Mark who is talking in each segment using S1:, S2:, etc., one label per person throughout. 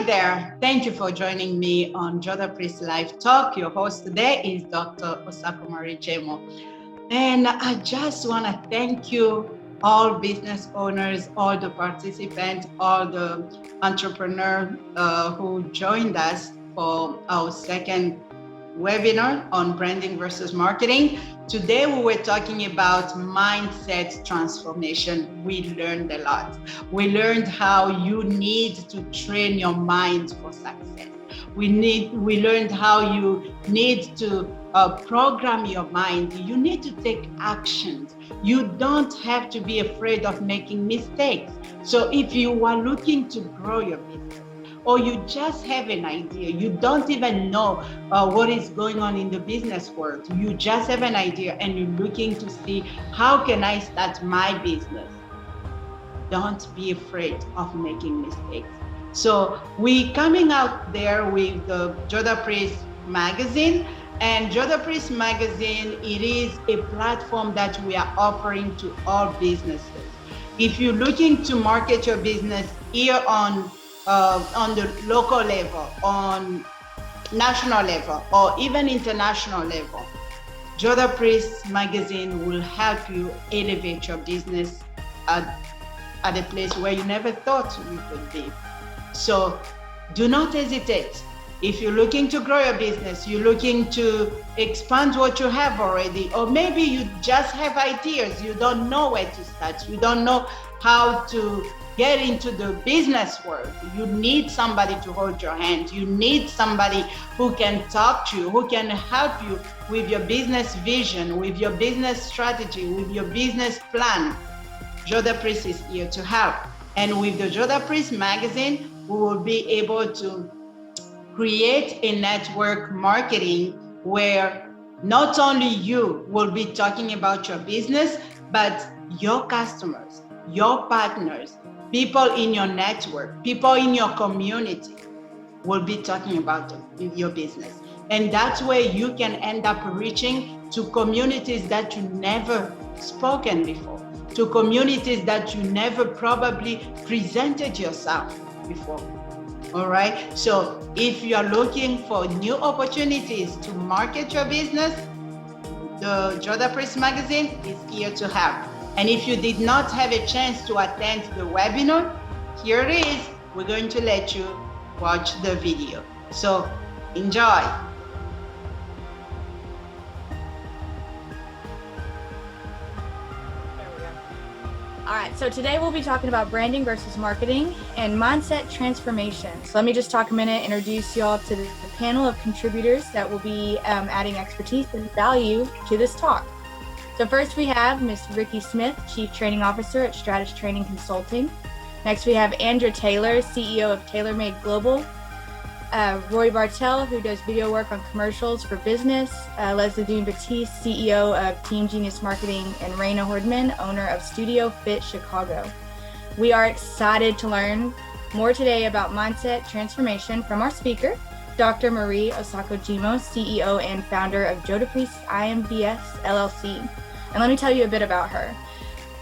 S1: there. Thank you for joining me on Joda Priest Live Talk. Your host today is Dr. Osako Djemo. And I just want to thank you, all business owners, all the participants, all the entrepreneurs who joined us for our second webinar on branding versus marketing. Today we were talking about mindset transformation. We learned a lot. We learned how you need to train your mind for success. We learned how you need to program your mind. You need to take actions. You don't have to be afraid of making mistakes. So if you are looking to grow your business, or you just have an idea, you don't even know what is going on in the business world, you just have an idea and you're looking to see, how can I start my business? Don't be afraid of making mistakes. So we coming out there with the Joda Priest magazine, and Joda Priest magazine, it is a platform that we are offering to all businesses. If you're looking to market your business here on the local level, on national level, or even international level, Joda Priest magazine will help you elevate your business at a place where you never thought you could be. So do not hesitate. If you're looking to grow your business, you're looking to expand what you have already, or maybe you just have ideas, you don't know where to start, you don't know how to get into the business world, you need somebody to hold your hand. You need somebody who can talk to you, who can help you with your business vision, with your business strategy, with your business plan. Joda Priest is here to help. And with the Joda Priest magazine, we will be able to create a network marketing where not only you will be talking about your business, but your customers, your partners, people in your network, people in your community will be talking about your business. And that's where you can end up reaching to communities that you never spoken before, to communities that you never probably presented yourself before. All right. So if you are looking for new opportunities to market your business, the Joda Priest magazine is here to help. And if you did not have a chance to attend the webinar, here it is. We're going to let you watch the video. So enjoy.
S2: All right, so today we'll be talking about branding versus marketing and mindset transformation. So let me just talk a minute, introduce y'all to the panel of contributors that will be adding expertise and value to this talk. So first we have Ms. Rikki Smith, Chief Training Officer at Stratus Training Consulting. Next we have Andra Taylor, CEO of Taylormade Global. Roy Bartel, who does video work on commercials for business. Leslie Dean-Batiste, CEO of Team Genius Marketing, and Reyna Hordman, owner of Studiofitchicago. We are excited to learn more today about mindset transformation from our speaker, Dr. Marie Osako Djemo, CEO and founder of Joda Priest IMBS LLC. And let me tell you a bit about her.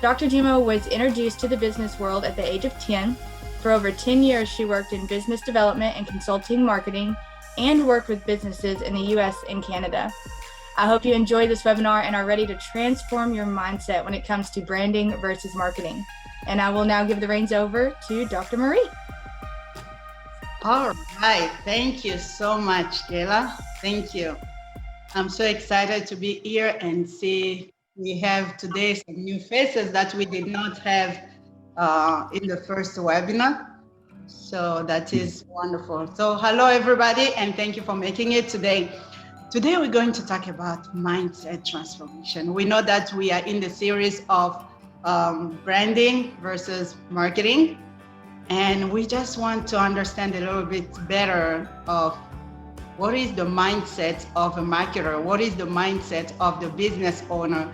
S2: Dr. Djemo was introduced to the business world at the age of 10. For over 10 years, she worked in business development and consulting marketing and worked with businesses in the US and Canada. I hope you enjoy this webinar and are ready to transform your mindset when it comes to branding versus marketing. And I will now give the reins over to Dr. Marie.
S1: All right. Thank you so much, Kayla. Thank you. I'm so excited to be here and see we have today some new faces that we did not have in the first webinar. So that is wonderful. So hello, everybody, and thank you for making it today. Today, we're going to talk about mindset transformation. We know that we are in the series of branding versus marketing, and we just want to understand a little bit better of what is the mindset of a marketer? What is the mindset of the business owner?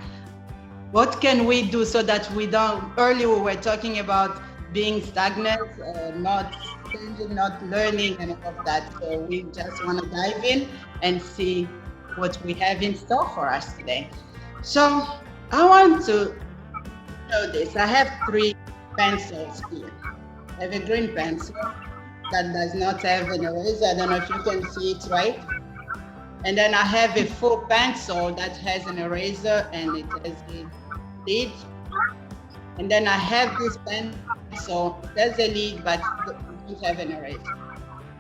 S1: What can we do so that we don't, earlier we were talking about being stagnant, not changing, not learning, and all of that. So we just want to dive in and see what we have in store for us today. So I want to show this. I have 3 pencils here. I have a green pencil, that does not have an eraser. I don't know if you can see it, right? And then I have a full pencil that has an eraser and it has a lid. And then I have this pencil, there's a lid, but it doesn't have an eraser.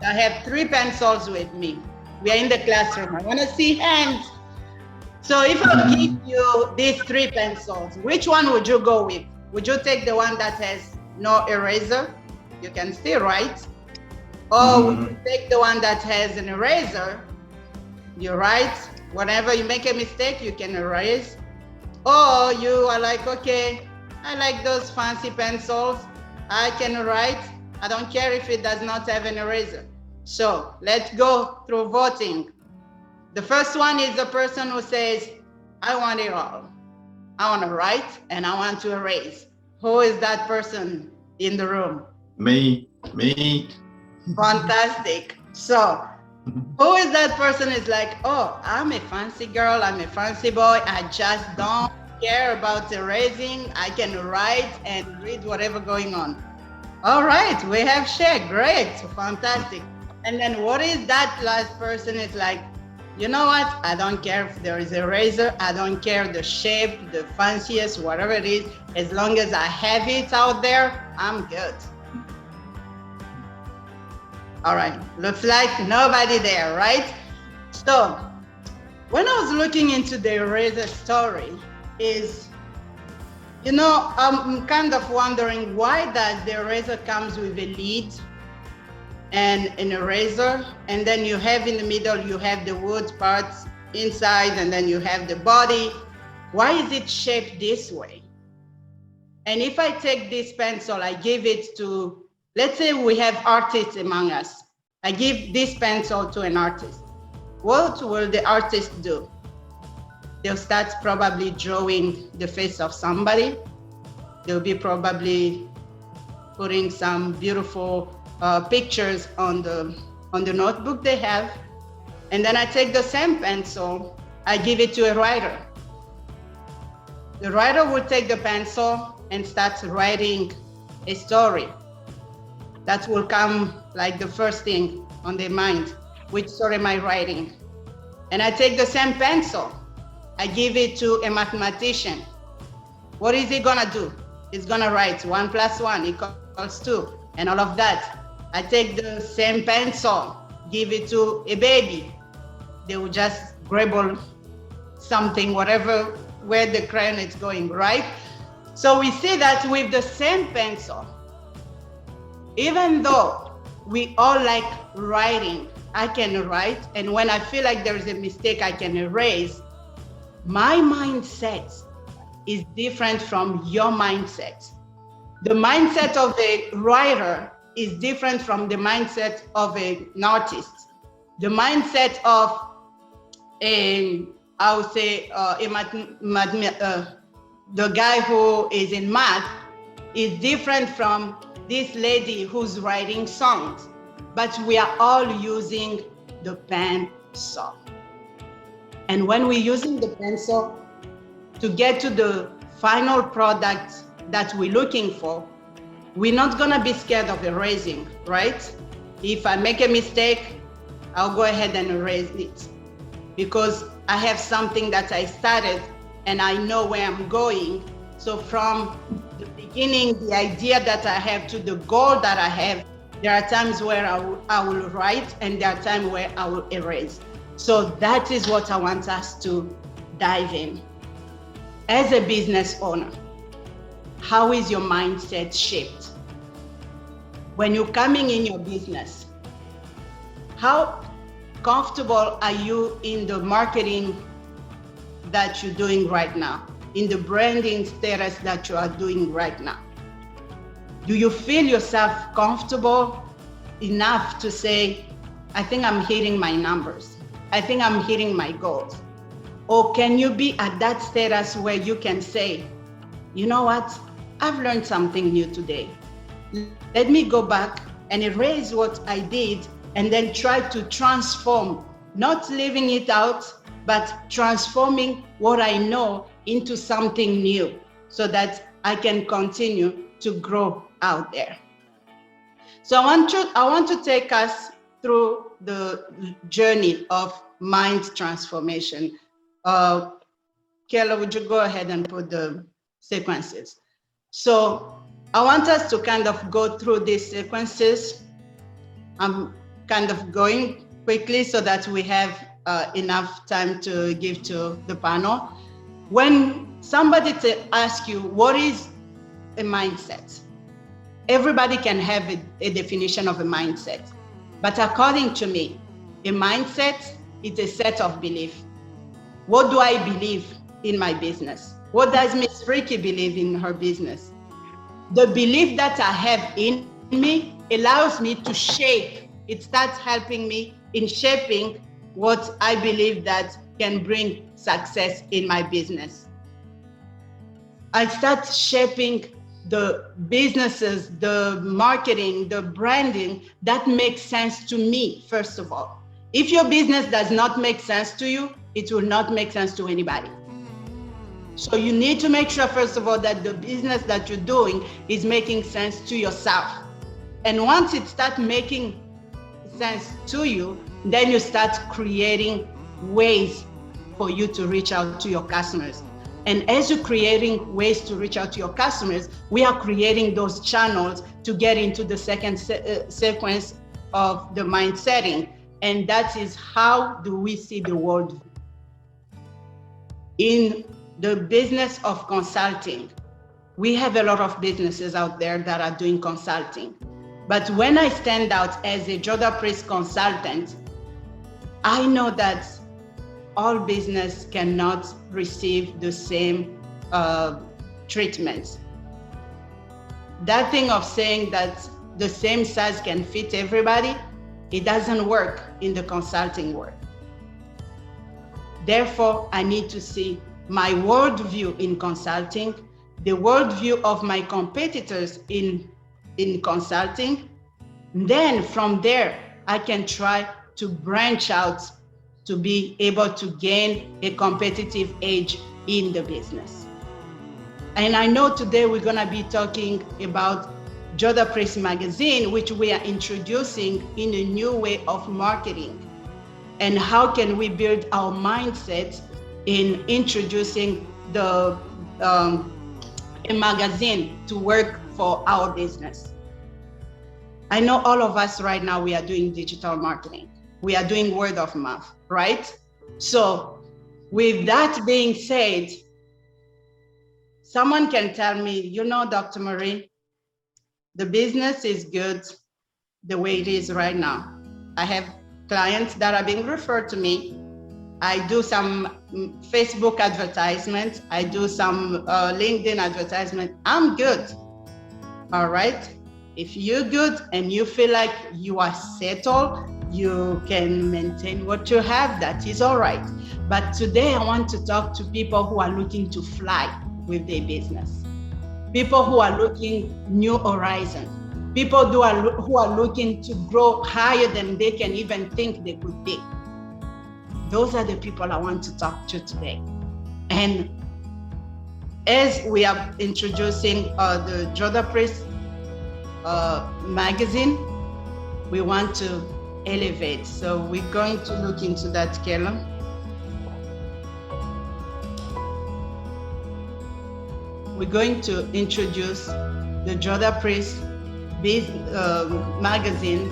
S1: So I have 3 pencils with me. We are in the classroom. I want to see hands. So if I give you these 3 pencils, which one would you go with? Would you take the one that has no eraser? You can still write. Or would you take the one that has an eraser? You write. Whenever you make a mistake, you can erase. Or you are like, okay, I like those fancy pencils. I can write. I don't care if it does not have an eraser. So let's go through voting. The first one is the person who says, I want it all. I want to write and I want to erase. Who is that person in the room?
S3: Me.
S1: Fantastic. So who is that person is like, oh, I'm a fancy girl, I'm a fancy boy, I just don't care about erasing. I can write and read whatever going on. All right, we have shared. Great, fantastic. And then what is that last person is like, you know what? I don't care if there is a eraser. I don't care the shape, the fanciest, whatever it is. As long as I have it out there, I'm good. All right, looks like nobody there, right? So when I was looking into the eraser story is, you know, I'm kind of wondering why does the eraser comes with a lid and an eraser, and then you have in the middle, you have the wood parts inside, and then you have the body. Why is it shaped this way? And if I take this pencil, I give it to, let's say we have artists among us. I give this pencil to an artist. What will the artist do? They'll start probably drawing the face of somebody. They'll be probably putting some beautiful pictures on the notebook they have. And then I take the same pencil, I give it to a writer. The writer will take the pencil and start writing a story. That will come like the first thing on their mind. Which story am I writing? And I take the same pencil, I give it to a mathematician. What is he gonna do? He's gonna write 1 + 1 equals 2 and all of that. I take the same pencil, give it to a baby. They will just scribble something, whatever, where the crayon is going, right? So we see that with the same pencil, even though we all like writing, I can write, and when I feel like there is a mistake, I can erase. My mindset is different from your mindset. The mindset of a writer is different from the mindset of an artist. The mindset of the guy who is in math is different from this lady who's writing songs. But we are all using the pencil. And when we're using the pencil to get to the final product that we're looking for, we're not gonna be scared of erasing, right? If I make a mistake, I'll go ahead and erase it because I have something that I started and I know where I'm going. So from the beginning, the idea that I have to the goal that I have, there are times where I will write and there are times where I will erase. So that is what I want us to dive in. As a business owner, how is your mindset shaped? When you're coming in your business, how comfortable are you in the marketing that you're doing right now, in the branding status that you are doing right now? Do you feel yourself comfortable enough to say, I think I'm hitting my numbers. I think I'm hitting my goals. Or can you be at that status where you can say, you know what? I've learned something new today. Let me go back and erase what I did and then try to transform, not leaving it out, but transforming what I know into something new so that I can continue to grow out there. So I want to take us through the journey of mind transformation. Kayla, would you go ahead and put the sequences? So I want us to kind of go through these sequences. I'm kind of going quickly so that we have enough time to give to the panel. When somebody asks you, what is a mindset? Everybody can have a definition of a mindset. But according to me, a mindset is a set of beliefs. What do I believe in my business? What does Miss Rikki believe in her business? The belief that I have in me allows me to shape. It starts helping me in shaping what I believe that can bring success in my business. I start shaping the businesses, the marketing, the branding that makes sense to me, first of all. If your business does not make sense to you, it will not make sense to anybody. So you need to make sure, first of all, that the business that you're doing is making sense to yourself. And once it starts making sense to you, then you start creating ways for you to reach out to your customers. And as you're creating ways to reach out to your customers, we are creating those channels to get into the second sequence of the mind setting. And that is, how do we see the world? In the business of consulting, we have a lot of businesses out there that are doing consulting. But when I stand out as a Joda Priest consultant, I know that all business cannot receive the same treatment. That thing of saying that the same size can fit everybody, it doesn't work in the consulting world. Therefore, I need to see my worldview in consulting, the worldview of my competitors in consulting. Then from there, I can try to branch out to be able to gain a competitive edge in the business. And I know today we're gonna be talking about Joda Priest magazine, which we are introducing in a new way of marketing. And how can we build our mindset in introducing a magazine to work for our business? I know all of us right now, we are doing digital marketing. We are doing word of mouth, right? So with that being said, someone can tell me, you know, Dr. Marie, the business is good the way it is right now. I have clients that are being referred to me. I do some Facebook advertisements. I do some LinkedIn advertisement. I'm good. All right. If you're good and you feel like you are settled, you can maintain what you have, that is all right. But today I want to talk to people who are looking to fly with their business. People who are looking new horizons. People who are looking to grow higher than they can even think they could be. Those are the people I want to talk to today. And as we are introducing the Joda Priest magazine, we want to elevate. So we're going to look into that, Kayla. We're going to introduce the Joda Priest magazine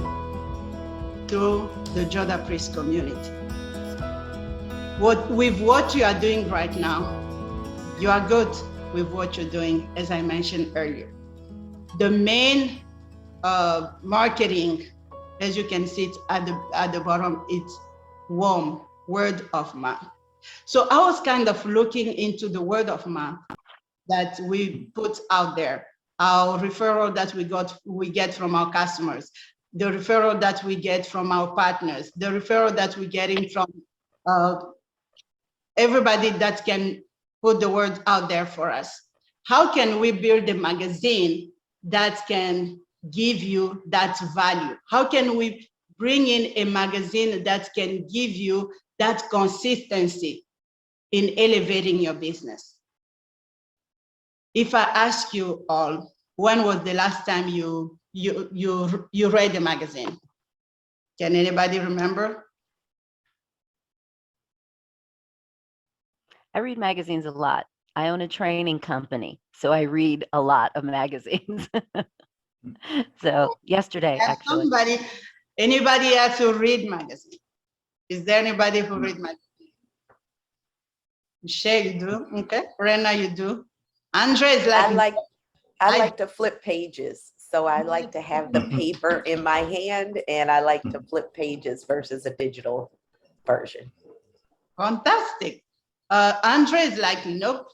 S1: through the Joda Priest community. With what you are doing right now, you are good with what you're doing, as I mentioned earlier. The main marketing, as you can see it at the bottom, it's warm, word of mouth. So I was kind of looking into the word of mouth that we put out there, our referral that we get from our customers, the referral that we get from our partners, the referral that we're getting from everybody that can put the word out there for us. How can we build a magazine that can give you that value? How can we bring in a magazine that can give you that consistency in elevating your business? If I ask you all, when was the last time you you read the magazine? Can anybody remember?
S3: I read magazines a lot. I own a training company, so I read a lot of magazines. So yesterday, actually.
S1: Anybody else who read magazine? Is there anybody who read magazine? Shay, you do? Okay. Reyna, you do? Andra is like...
S4: I like to flip pages. So I like to have the paper in my hand, and I like to flip pages versus a digital version.
S1: Fantastic. Andra is like, nope,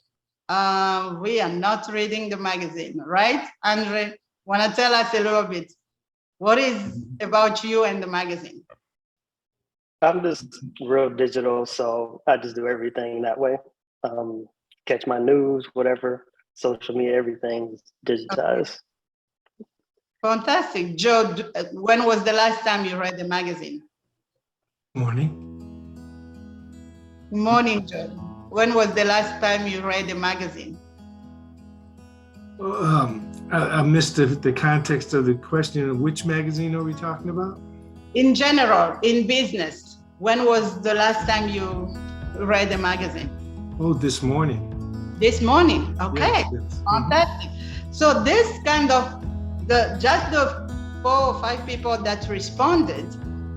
S1: we are not reading the magazine, right? Andra, want to tell us a little bit, what is about you and the magazine?
S5: I'm just real digital, so I just do everything that way. Catch my news, whatever, social media, everything's digitized.
S1: Okay. Fantastic. Joe, when was the last time you read the magazine?
S6: Morning.
S1: Morning, Joe. When was the last time you read the magazine?
S6: I missed the context of the question. Which magazine are we talking about?
S1: In general, in business, when was the last time you read the magazine?
S6: Oh, this morning.
S1: This morning, okay,
S6: yes.
S1: Fantastic. So this kind of, just the 4 or 5 people that responded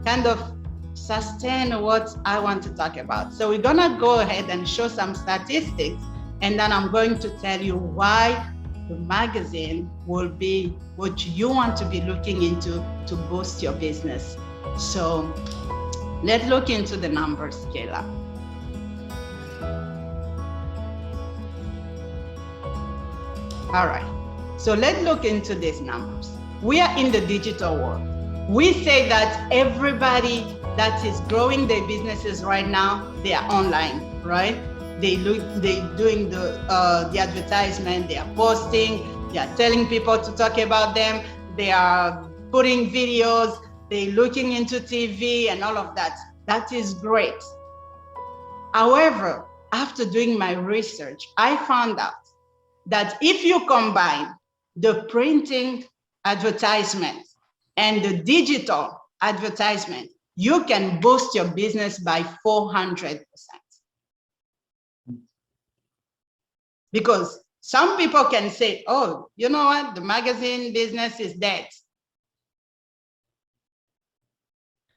S1: kind of sustain what I want to talk about. So we're gonna go ahead and show some statistics, and then I'm going to tell you why the magazine will be what you want to be looking into to boost your business. So let's look into the numbers, Kayla. All right, so let's look into these numbers. We are in the digital world. We say that everybody that is growing their businesses right now, they are online, right? They doing the advertisement, they are posting, they are telling people to talk about them, they are putting videos, they're looking into TV and all of that. That is great. However, after doing my research, I found out that if you combine the printing advertisement and the digital advertisement, you can boost your business by 400%. Because some people can say, oh, you know what, the magazine business is dead.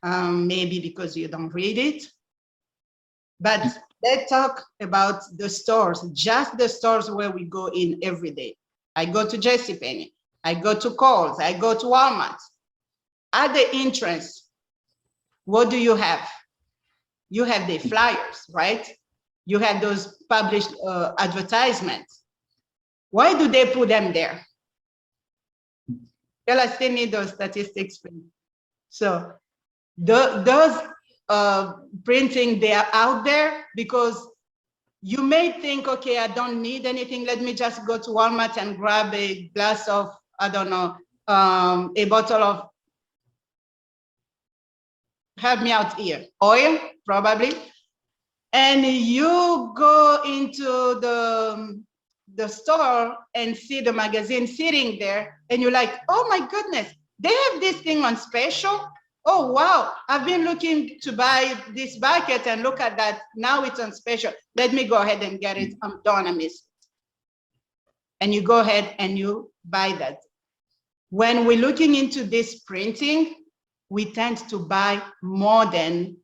S1: Maybe because you don't read it. But let's talk about the stores, just the stores where we go in every day. I go to JCPenney, I go to Kohl's, I go to Walmart. At the entrance, what do you have? You have the flyers, right? You have those published advertisements. Why do they put them there? Well, I still need those statistics. So those printing, they are out there because you may think, okay, I don't need anything. Let me just go to Walmart and grab a glass of, I don't know, a bottle of, help me out here, oil, probably. And you go into the store and see the magazine sitting there and you're like, oh my goodness, they have this thing on special. Oh, wow, I've been looking to buy this bucket and look at that. Now it's on special. Let me go ahead and get it. I'm done, I miss it. And you go ahead and you buy that. When we're looking into this printing, we tend to buy more than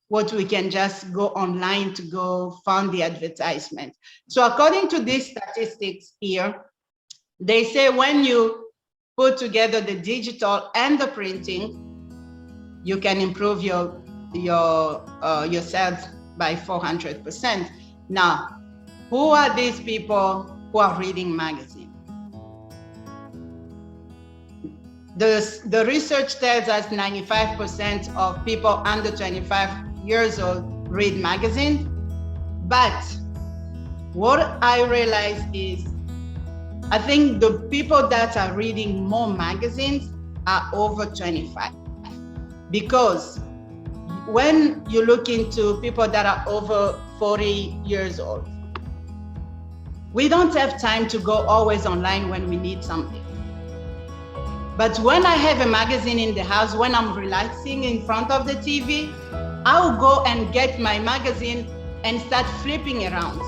S1: what we can just go online to go find the advertisement. So according to these statistics here, they say when you put together the digital and the printing, you can improve your sales by 400%. Now, who are these people who are reading magazines? The research tells us 95% of people under 25 years old read magazines, but what I realize is, I think the people that are reading more magazines are over 25. Because when you look into people that are over 40 years old, we don't have time to go always online when we need something. But when I have a magazine in the house, when I'm relaxing in front of the TV, I'll go and get my magazine and start flipping around.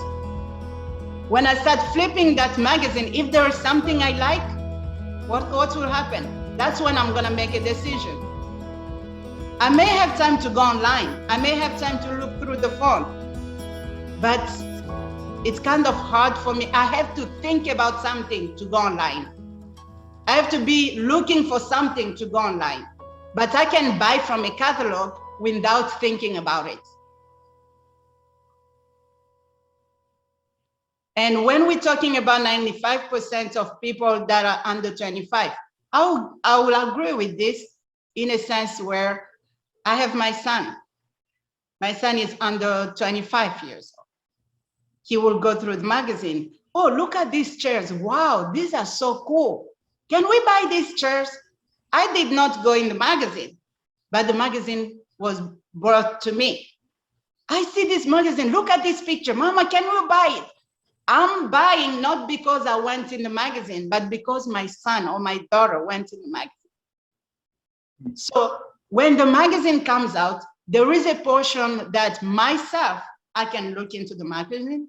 S1: When I start flipping that magazine, if there is something I like, what will happen? That's when I'm gonna make a decision. I may have time to go online. I may have time to look through the phone, but it's kind of hard for me. I have to think about something to go online. I have to be looking for something to go online, but I can buy from a catalog without thinking about it. And when we're talking about 95% of people that are under 25, I will agree with this in a sense where I have my son. My son is under 25 years old. He will go through the magazine. Oh, look at these chairs. Wow, these are so cool. Can we buy these chairs? I did not go in the magazine, but the magazine was brought to me. I see this magazine. Look at this picture. Mama, can we buy it? I'm buying not because I went in the magazine, but because my son or my daughter went in the magazine. So when the magazine comes out, there is a portion that myself, I can look into the magazine.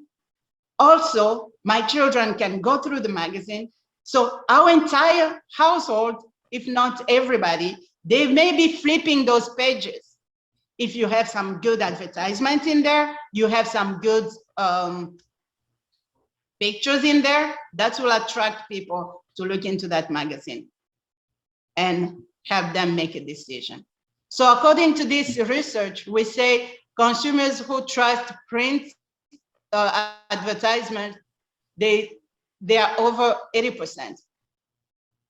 S1: Also, my children can go through the magazine. So our entire household, if not everybody, they may be flipping those pages. If you have some good advertisement in there, you have some good pictures in there, that will attract people to look into that magazine and have them make a decision. So according to this research, we say consumers who trust print advertisement, they are over 80%.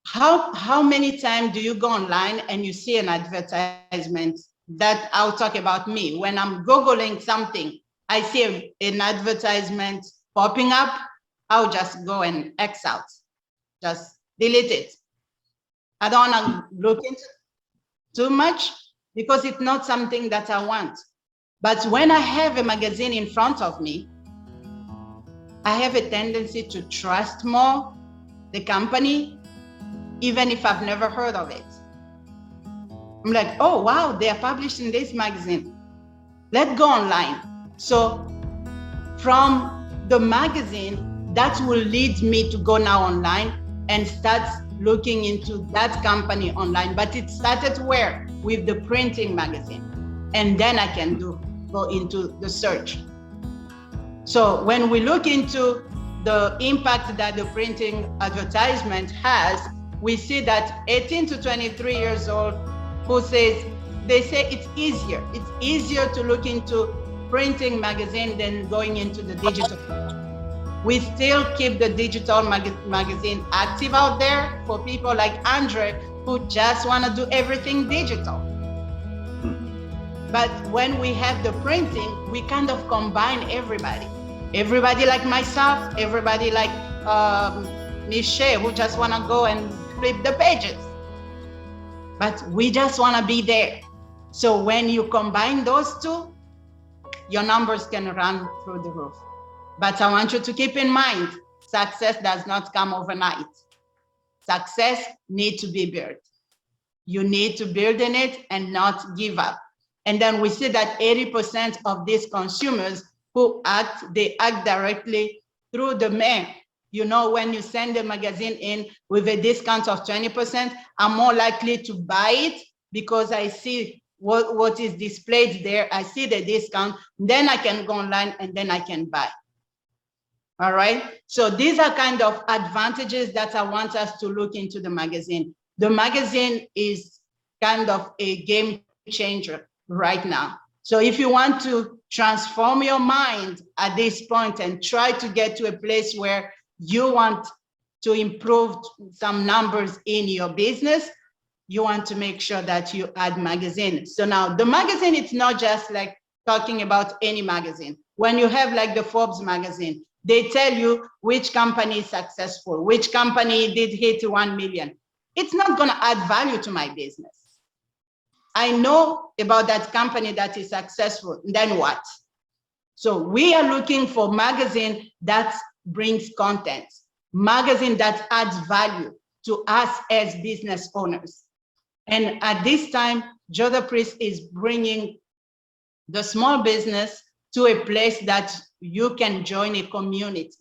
S1: How many times do you go online and you see an advertisement that I'll talk about me? When I'm Googling something, I see an advertisement popping up, I'll just go and X out, just delete it. I don't want to look into too much because it's not something that I want. But when I have a magazine in front of me, I have a tendency to trust more the company, even if I've never heard of it. I'm like, oh, wow, they are publishing this magazine. Let's go online. So from the magazine, that will lead me to go now online and start looking into that company online. But it started where? With the printing magazine. And then I can go into the search. So when we look into the impact that the printing advertisement has, we see that 18 to 23 years old they say it's easier. It's easier to look into printing magazine than going into the digital. We still keep the digital magazine active out there for people like Andra who just want to do everything digital. But when we have the printing, we kind of combine everybody. Everybody like myself, everybody like Michelle who just want to go and flip the pages. But we just want to be there. So when you combine those two, your numbers can run through the roof. But I want you to keep in mind, success does not come overnight. Success needs to be built. You need to build in it and not give up. And then we see that 80% of these consumers who they act directly through the mail. You know, when you send a magazine in with a discount of 20%, I'm more likely to buy it because I see what is displayed there. I see the discount, then I can go online and then I can buy. All right. So these are kind of advantages that I want us to look into the magazine. The magazine is kind of a game changer right now. So if you want to transform your mind at this point and try to get to a place where you want to improve some numbers in your business, you want to make sure that you add magazine. So now the magazine, it's not just like talking about any magazine. When you have like the Forbes magazine, they tell you which company is successful, which company did hit 1 million. It's not going to add value to my business. I know about that company that is successful, then what? So we are looking for magazine that brings content, magazine that adds value to us as business owners. And at this time, Judah Priest is bringing the small business to a place that you can join a community.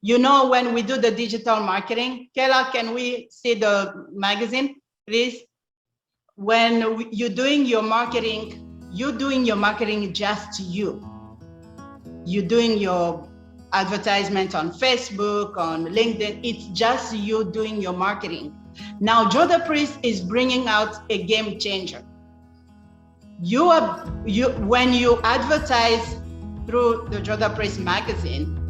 S1: You know, when we do the digital marketing, Kayla, can we see the magazine, please? When you're doing your marketing just to you. You're doing your advertisement on Facebook, on LinkedIn, it's just you doing your marketing. Now, Judah Priest is bringing out a game changer. When you advertise through the Judah Priest magazine,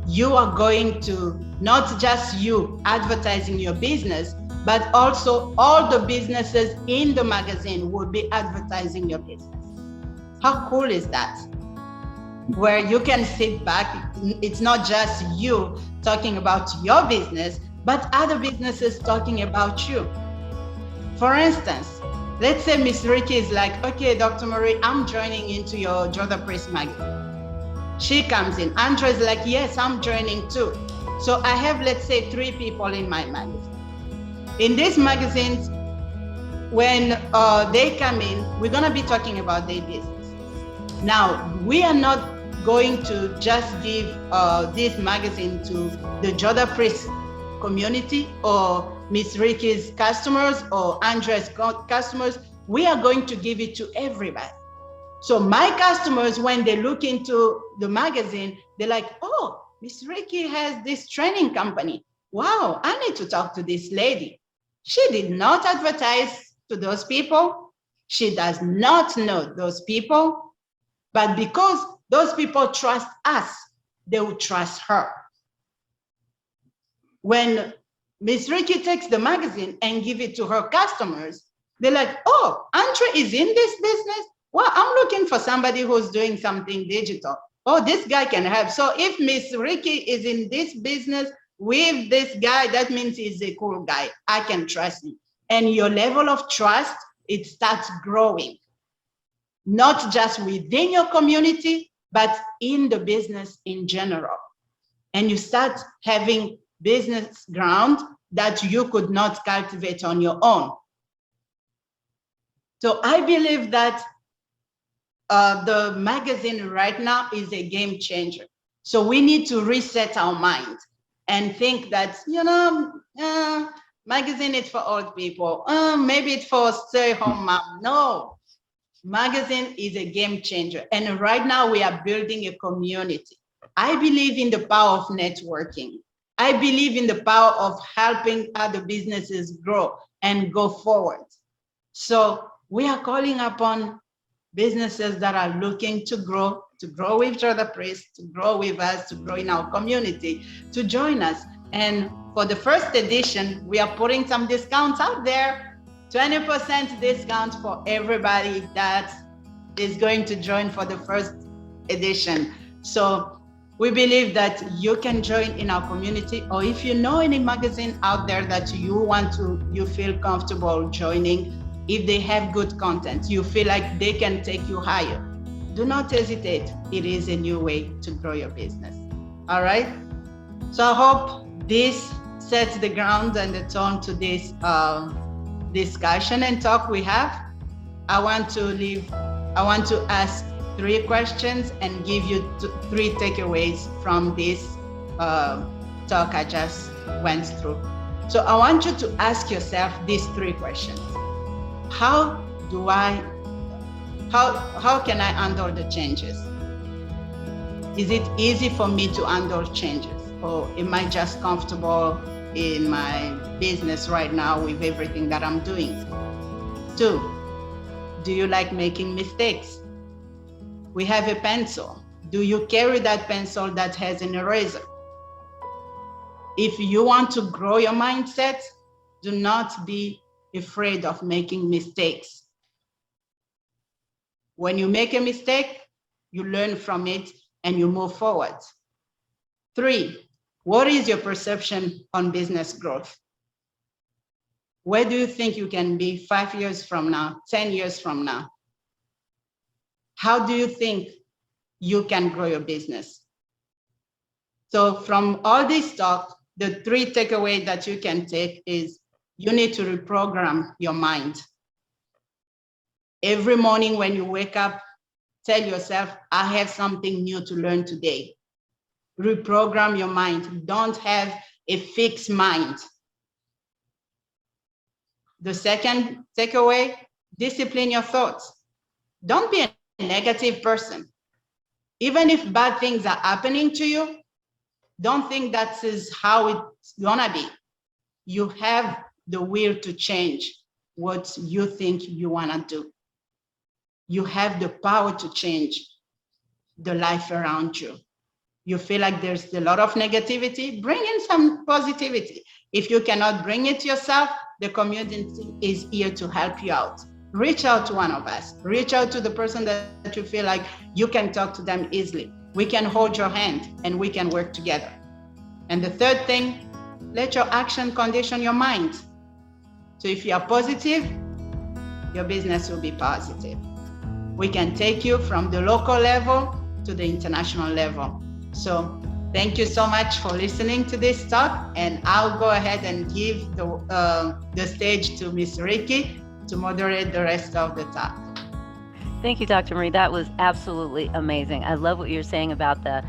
S1: you are going to not just you advertising your business, but also all the businesses in the magazine will be advertising your business. How cool is that? Where you can sit back, it's not just you talking about your business, but other businesses talking about you. For instance, let's say Miss Rikki is like, okay, Dr. Marie, I'm joining into your Judah Priest magazine. She comes in. Andra is like, yes, I'm joining too. So I have, let's say, 3 people in my magazine. In these magazines, when they come in, we're gonna be talking about their business. Now, we are not going to just give this magazine to the Judah Priest community or Miss Rikki's customers or Andra's customers. We are going to give it to everybody. So my customers, when they look into the magazine, they're like, oh, Miss Rikki has this training company. Wow, I need to talk to this lady. She did not advertise to those people. She does not know those people. But because those people trust us, they will trust her. When Miss Rikki takes the magazine and give it to her customers, they're like, oh, Andra is in this business? Well, I'm looking for somebody who's doing something digital. Oh, this guy can help. So if Miss Rikki is in this business with this guy, that means he's a cool guy. I can trust him. And your level of trust, it starts growing. Not just within your community, but in the business in general. And you start having business ground that you could not cultivate on your own. So I believe that the magazine right now is a game changer. So we need to reset our mind and think that, magazine is for old people. Maybe it's for stay-home mom. No, magazine is a game changer. And right now we are building a community. I believe in the power of networking. I believe in the power of helping other businesses grow and go forward. So we are calling upon businesses that are looking to grow with Judah Priest, to grow with us, to grow in our community, to join us. And for the first edition, we are putting some discounts out there, 20% discount for everybody that is going to join for the first edition. So we believe that you can join in our community, or if you know any magazine out there that you feel comfortable joining, if they have good content, you feel like they can take you higher, do not hesitate. It is a new way to grow your business. All right. So I hope this sets the ground and the tone to this discussion and talk we have. I want to ask 3 questions and give you 3 takeaways from this talk I just went through. So I want you to ask yourself these 3 questions. How can I handle the changes? Is it easy for me to handle changes? Or am I just comfortable in my business right now with everything that I'm doing? 2, do you like making mistakes? We have a pencil. Do you carry that pencil that has an eraser? If you want to grow your mindset, do not be afraid of making mistakes. When you make a mistake, you learn from it and you move forward. 3, what is your perception on business growth? Where do you think you can be 5 years from now, 10 years from now? How do you think you can grow your business? So from all this talk, the 3 takeaways that you can take is You need to reprogram your mind. Every morning when you wake up, tell yourself, I have something new to learn today. Reprogram your mind. Don't have a fixed mind. The second takeaway, discipline your thoughts. Don't be a negative person. Even if bad things are happening to you, don't think that is how it's gonna be. You have the will to change what you think you wanna do. You have the power to change the life around you. You feel like there's a lot of negativity, bring in some positivity. If you cannot bring it yourself, the community is here to help you out. Reach out to one of us. Reach out to the person that you feel like you can talk to them easily. We can hold your hand and we can work together. And the third thing, let your action condition your mind. So if you are positive, your business will be positive. We can take you from the local level to the international level. So thank you so much for listening to this talk, and I'll go ahead and give the stage to Miss Rikki to moderate the rest of the talk.
S3: Thank you, Dr. Marie. That was absolutely amazing. I love what you're saying about the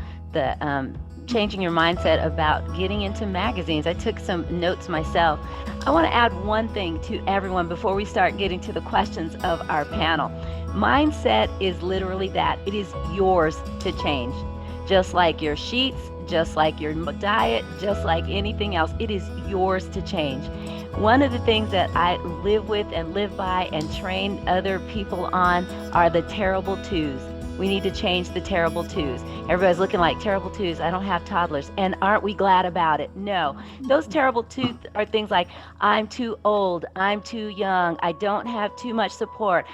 S3: changing your mindset about getting into magazines. I took some notes myself. I want to add one thing to everyone before we start getting to the questions of our panel. Mindset is literally that. It is yours to change. Just like your sheets, just like your diet, just like anything else, it is yours to change. One of the things that I live with and live by and train other people on are the terrible twos. We need to change the terrible twos. Everybody's looking like terrible twos. I don't have toddlers. And aren't we glad about it? No. Those terrible twos are things like, I'm too old, I'm too young, I don't have too much support,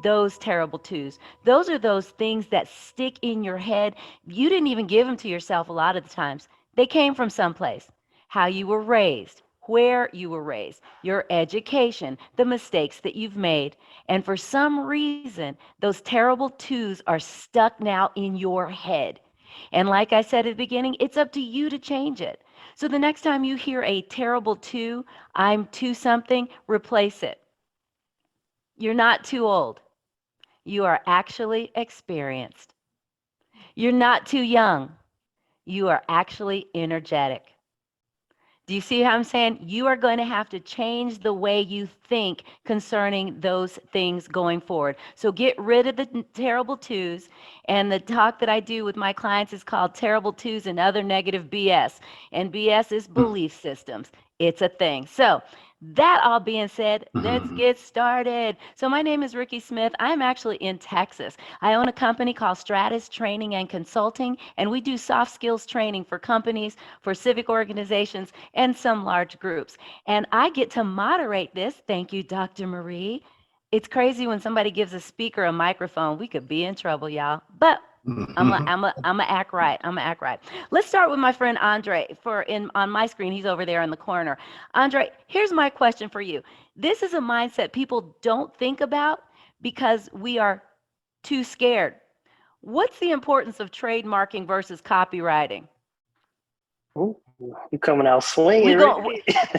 S3: those terrible twos. Those are those things that stick in your head. You didn't even give them to yourself a lot of the times. They came from someplace. How you were raised, where you were raised, your education, the mistakes that you've made. And for some reason, those terrible twos are stuck now in your head. And like I said at the beginning, it's up to you to change it. So the next time you hear a terrible two, I'm too something, replace it. You're not too old. You are actually experienced. You're not too young. You are actually energetic. Do you see how I'm saying? You are going to have to change the way you think concerning those things going forward. So get rid of the terrible twos. And the talk that I do with my clients is called Terrible Twos and Other Negative BS. And BS is belief systems. It's a thing. So that all being said, let's get started. So my name is Rikki Smith. I'm actually in Texas. I own a company called Stratus Training and Consulting, and we do soft skills training for companies, for civic organizations, and some large groups. And I get to moderate this. Thank you, Dr. Marie. It's crazy when somebody gives a speaker a microphone. We could be in trouble, y'all. But I'm gonna act right. Let's start with my friend Andre. On my screen, he's over there in the corner. Andre, here's my question for you. This is a mindset people don't think about because we are too scared. What's the importance of trademarking versus copywriting?
S5: Ooh, you coming out swinging.
S3: We go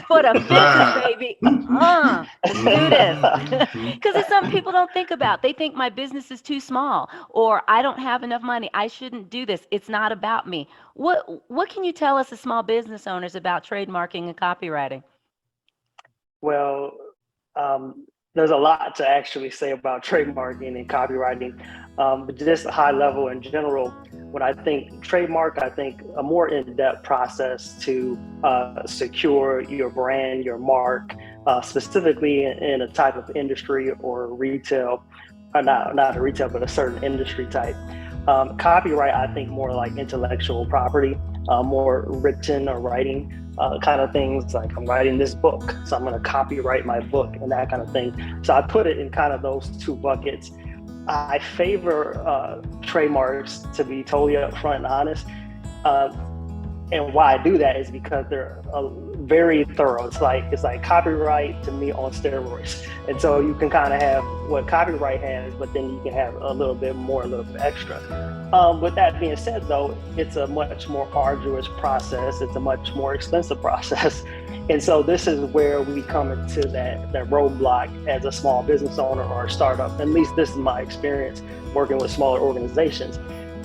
S3: for the fences, baby. Let's do this. Because it's something people don't think about. They think my business is too small, or I don't have enough money. I shouldn't do this. It's not about me. What can you tell us as small business owners about trademarking and copywriting?
S5: Well, there's a lot to actually say about trademarking and copywriting, but just high level in general. When I think trademark, I think a more in-depth process to secure your brand, your mark, specifically in a type of industry or retail, or not a retail, but a certain industry type. Copyright, I think more like intellectual property, more written or writing kind of things, like I'm writing this book, so I'm going to copyright my book and that kind of thing. So I put it in kind of those two buckets. I favor trademarks, to be totally upfront and honest. And why I do that is because they're very thorough. It's like copyright to me on steroids. And so you can kind of have what copyright has, but then you can have a little bit more, a little bit extra. With that being said, though, it's a much more arduous process. It's a much more expensive process. And so this is where we come into that roadblock as a small business owner or a startup. At least this is my experience working with smaller organizations.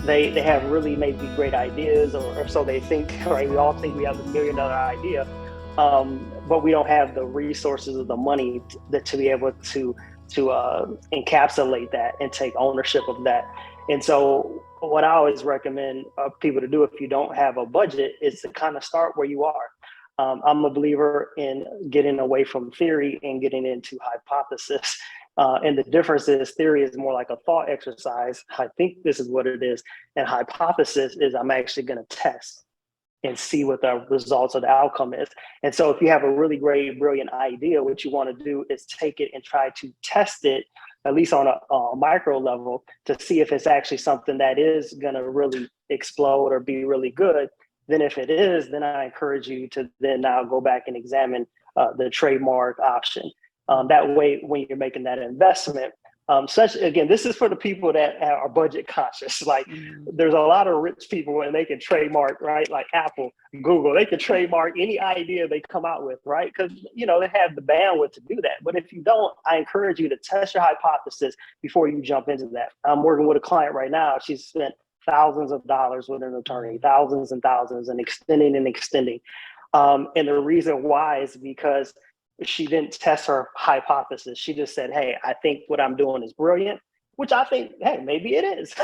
S5: They have really maybe great ideas, or so they think, right? We all think we have $1 million idea, but we don't have the resources or the money to be able to encapsulate that and take ownership of that. And so what I always recommend people to do if you don't have a budget is to kind of start where you are. I'm a believer in getting away from theory and getting into hypothesis. And the difference is theory is more like a thought exercise. I think this is what it is. And hypothesis is I'm actually going to test and see what the results of the outcome is. And so if you have a really great, brilliant idea, what you want to do is take it and try to test it, at least on a micro level, to see if it's actually something that is going to really explode or be really good. Then if it is, then I encourage you to then now go back and examine the trademark option. That way, when you're making that investment, again, this is for the people that are budget conscious. Like there's a lot of rich people and they can trademark, right? Like Apple, Google, they can trademark any idea they come out with, right? Because, they have the bandwidth to do that. But if you don't, I encourage you to test your hypothesis before you jump into that. I'm working with a client right now. She's spent thousands of dollars with an attorney, thousands and thousands, and extending. And the reason why is because she didn't test her hypothesis. She just said, hey, I think what I'm doing is brilliant, which I think, hey, maybe it is,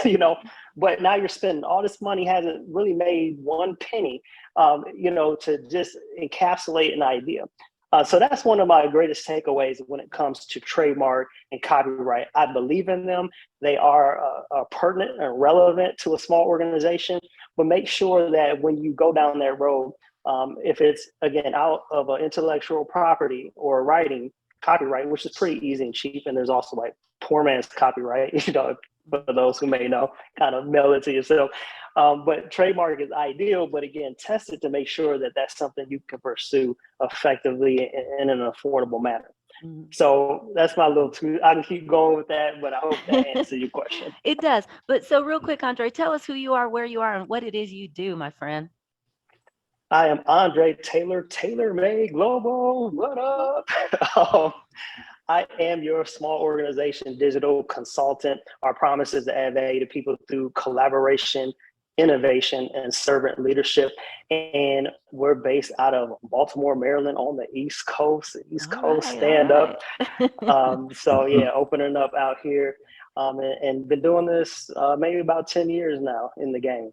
S5: but now you're spending all this money, hasn't really made one penny, to just encapsulate an idea. So that's one of my greatest takeaways when it comes to trademark and copyright. I believe in them. They are pertinent and relevant to a small organization, but make sure that when you go down that road, if it's, again, out of an intellectual property or writing, copyright, which is pretty easy and cheap, and there's also like poor man's copyright, for those who may know, kind of mail it to yourself. But trademark is ideal, but again, test it to make sure that that's something you can pursue effectively in an affordable manner. Mm-hmm. So that's my little two. I can keep going with that, but I hope that answers your question.
S3: It does. But so real quick, Andre, tell us who you are, where you are, and what it is you do, my friend.
S5: I am Andre Taylor, Taylormade Global. What up? I am your small organization digital consultant. Our promise is to add value to people through collaboration, innovation, and servant leadership. And we're based out of Baltimore, Maryland, on the East Coast. Stand up. So yeah, opening up out here, and been doing this maybe about 10 years now in the game.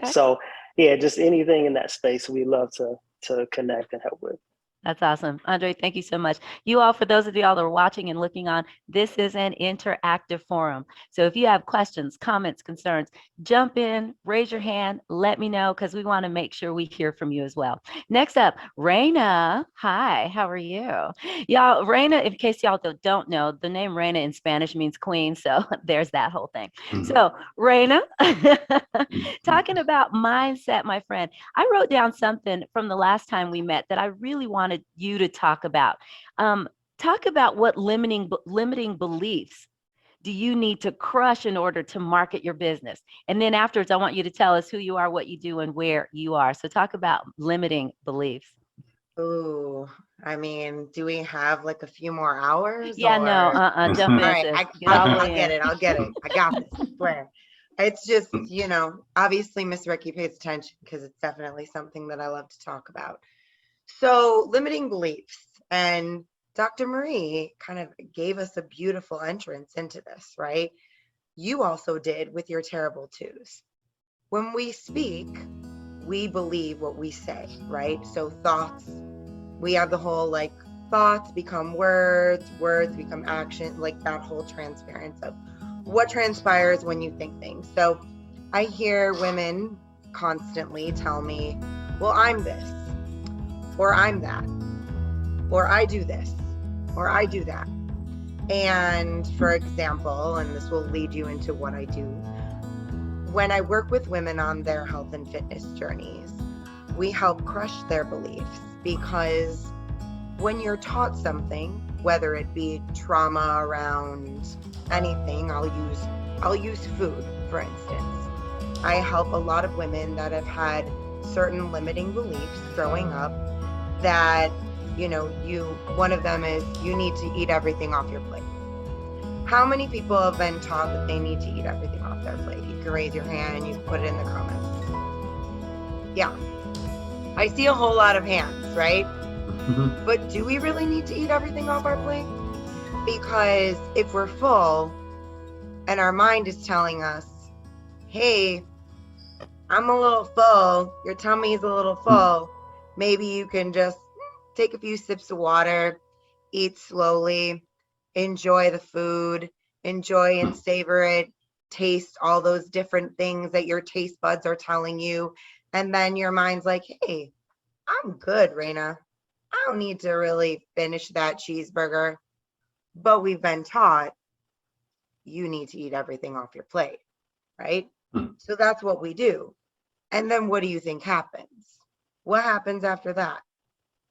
S5: So yeah, just anything in that space we love to connect and help with.
S3: That's awesome. Andre, thank you so much. You all, for those of y'all that are watching and looking on, this is an interactive forum. So if you have questions, comments, concerns, jump in, raise your hand, let me know, because we want to make sure we hear from you as well. Next up, Reyna. Hi, how are you? Y'all, Reyna, in case y'all don't know, the name Reyna in Spanish means queen. So there's that whole thing. So Reyna, talking about mindset, my friend, I wrote down something from the last time we met that I really wanted you to talk about. Talk about what limiting beliefs do you need to crush in order to market your business? And then afterwards, I want you to tell us who you are, what you do, and where you are. So talk about limiting beliefs.
S7: Ooh, I mean, do we have like a few more hours?
S3: Yeah, no, jump in.
S7: All right, I'll get it. I got this. I swear. It's just, obviously Miss Rikki pays attention because it's definitely something that I love to talk about. So limiting beliefs, and Dr. Marie kind of gave us a beautiful entrance into this, right? You also did with your terrible twos. When we speak, we believe what we say, right? So thoughts, we have the whole like thoughts become words, words become action, like that whole transference of what transpires when you think things. So I hear women constantly tell me, well, I'm this, or I'm that, or I do this, or I do that. And for example, and this will lead you into what I do, when I work with women on their health and fitness journeys, we help crush their beliefs, because when you're taught something, whether it be trauma around anything, I'll use food, for instance. I help a lot of women that have had certain limiting beliefs growing up, that, one of them is you need to eat everything off your plate. How many people have been taught that they need to eat everything off their plate? You can raise your hand, you can put it in the comments. Yeah, I see a whole lot of hands, right? But do we really need to eat everything off our plate? Because if we're full and our mind is telling us, hey, I'm a little full, your tummy's a little full, maybe you can just take a few sips of water, eat slowly, enjoy the food, enjoy and savor it, taste all those different things that your taste buds are telling you. And then your mind's like, hey, I'm good, Reyna. I don't need to really finish that cheeseburger. But we've been taught you need to eat everything off your plate, right? So that's what we do. And then what do you think happens? What happens after that?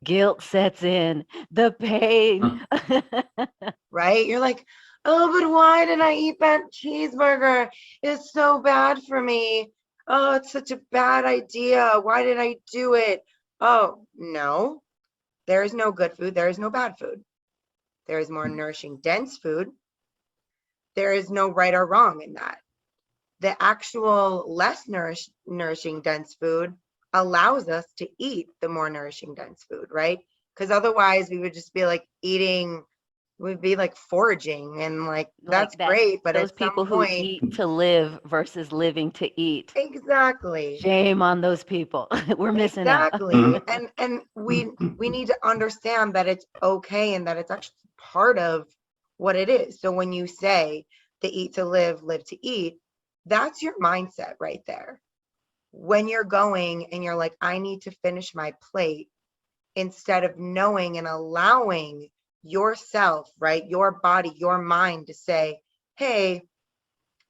S3: Guilt sets in, the pain.
S7: Right? You're like, oh, but why did I eat that cheeseburger? It's so bad for me. Oh, it's such a bad idea. Why did I do it? Oh, no, there is no good food. There is no bad food. There is more nourishing, dense food. There is no right or wrong in that. The actual less nourishing, dense food allows us to eat the more nourishing, dense food, right? Because otherwise we would just be like eating, we'd be like foraging and like that's
S3: that,
S7: great, but
S3: those
S7: at some
S3: people who
S7: point,
S3: eat to live versus living to eat.
S7: exactly.
S3: Shame on those people. We're missing out.
S7: Exactly. And we need to understand that it's okay and that it's actually part of what it is. So when you say to eat to live, live to eat, that's your mindset right there. When you're going and you're like, I need to finish my plate, instead of knowing and allowing yourself, right, your body, your mind to say, hey,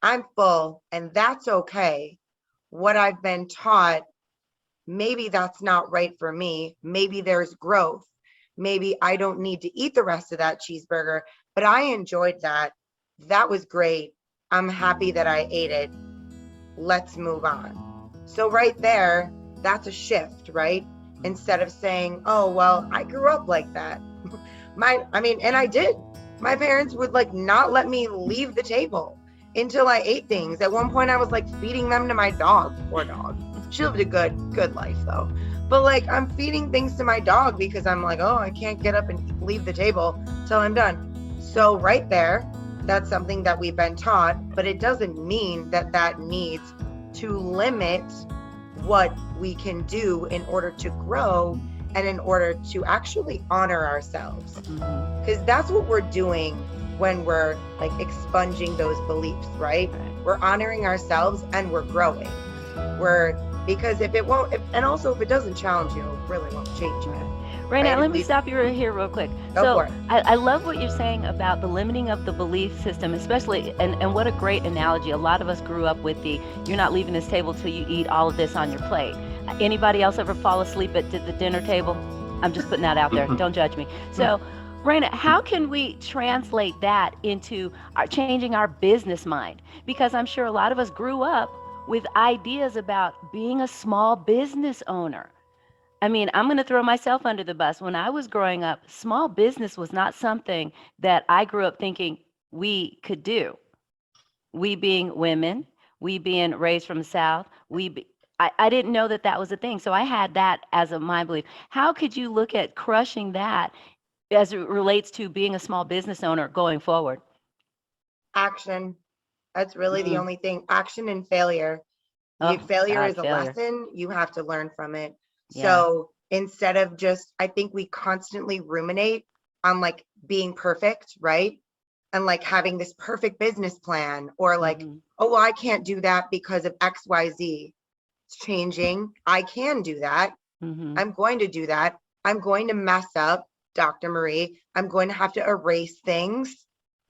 S7: I'm full and that's okay. What I've been taught, maybe that's not right for me. Maybe there's growth. Maybe I don't need to eat the rest of that cheeseburger, but I enjoyed that. That was great. I'm happy that I ate it. Let's move on. So right there, that's a shift, right? Instead of saying, oh, well, I grew up like that. And I did. My parents would like not let me leave the table until I ate things. At one point I was like feeding them to my dog. Poor dog. She lived a good life though. But like I'm feeding things to my dog because I'm like, oh, I can't get up and leave the table till I'm done. So right there, that's something that we've been taught, but it doesn't mean that that needs to limit what we can do in order to grow and in order to actually honor ourselves. Because that's what we're doing when we're like expunging those beliefs, right? We're honoring ourselves and we're growing. Because if it won't, and also if it doesn't challenge you, it really won't change you.
S3: Reyna, let me stop you right here real quick.
S7: Go for it.
S3: I love what you're saying about the limiting of the belief system, especially, and what a great analogy. A lot of us grew up with you're not leaving this table till you eat all of this on your plate. Anybody else ever fall asleep at the dinner table? I'm just putting that out there. Don't judge me. So, Reyna, how can we translate that into changing our business mind? Because I'm sure a lot of us grew up with ideas about being a small business owner. I mean, I'm going to throw myself under the bus. When I was growing up, small business was not something that I grew up thinking we could do. We being women, we being raised from the South, I didn't know that was a thing. So I had that as a mind belief. How could you look at crushing that as it relates to being a small business owner going forward?
S7: Action. That's really the only thing. Action and failure. Failure is a lesson. You have to learn from it. Yeah. So instead of just, I think we constantly ruminate on like being perfect, right? And like having this perfect business plan or like, oh, well, I can't do that because of X, Y, Z. It's changing. I can do that. I'm going to do that. I'm going to mess up, Dr. Marie. I'm going to have to erase things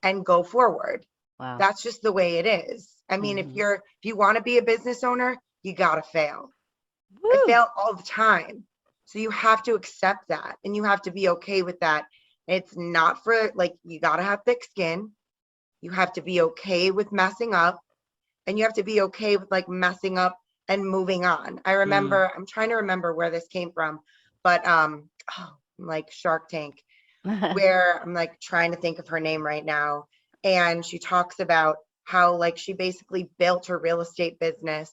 S7: and go forward. Wow. That's just the way it is. I mean, if you want to be a business owner, you got to fail. Woo. I fail all the time. So you have to accept that and you have to be okay with that. It's not for like, you got to have thick skin. You have to be okay with messing up and you have to be okay with like messing up and moving on. I remember, I'm trying to remember where this came from, but like Shark Tank, where I'm like trying to think of her name right now. And she talks about how like she basically built her real estate business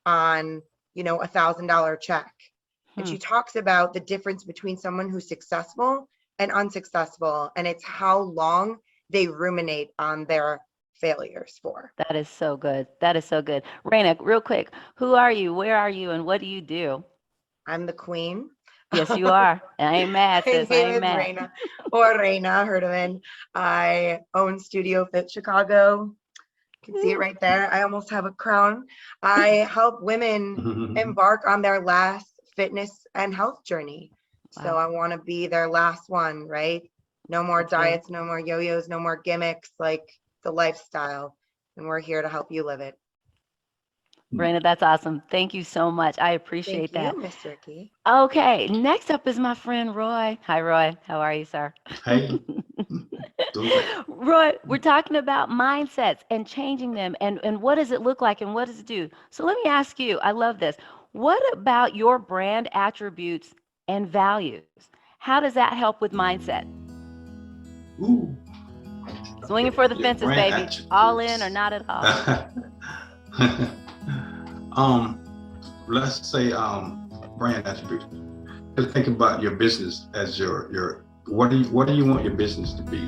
S7: on, you know, $1,000 check. And she talks about the difference between someone who's successful and unsuccessful. And it's how long they ruminate on their failures for.
S3: That is so good. That is so good. Reyna, real quick, who are you? Where are you? And what do you do?
S7: I'm the queen.
S3: Yes, you are. I ain't mad,
S7: My
S3: sis. I
S7: name
S3: ain't
S7: is
S3: mad.
S7: Reyna, or Reyna Herdeman. I own Studiofitchicago. You can see it right there. I almost have a crown. I help women embark on their last fitness and health journey. So I want to be their last one, right? No more diets, no more yo-yos, no more gimmicks, like the lifestyle. And we're here to help you live it.
S3: Reyna, that's awesome. Thank you so much. I appreciate that.
S7: Thank you, Miss Rikki.
S3: Okay, next up is my friend Roy. Hi, Roy. How are you, sir?
S8: Hey.
S3: Roy, we're talking about mindsets and changing them and what does it look like and what does it do? So let me ask you, I love this. What about your brand attributes and values? How does that help with mindset?
S8: Ooh.
S3: Swinging for the fences, baby.
S8: Attributes.
S3: All in or not at all?
S8: Let's say brand attributes. Just think about your business as your what do you want your business to be?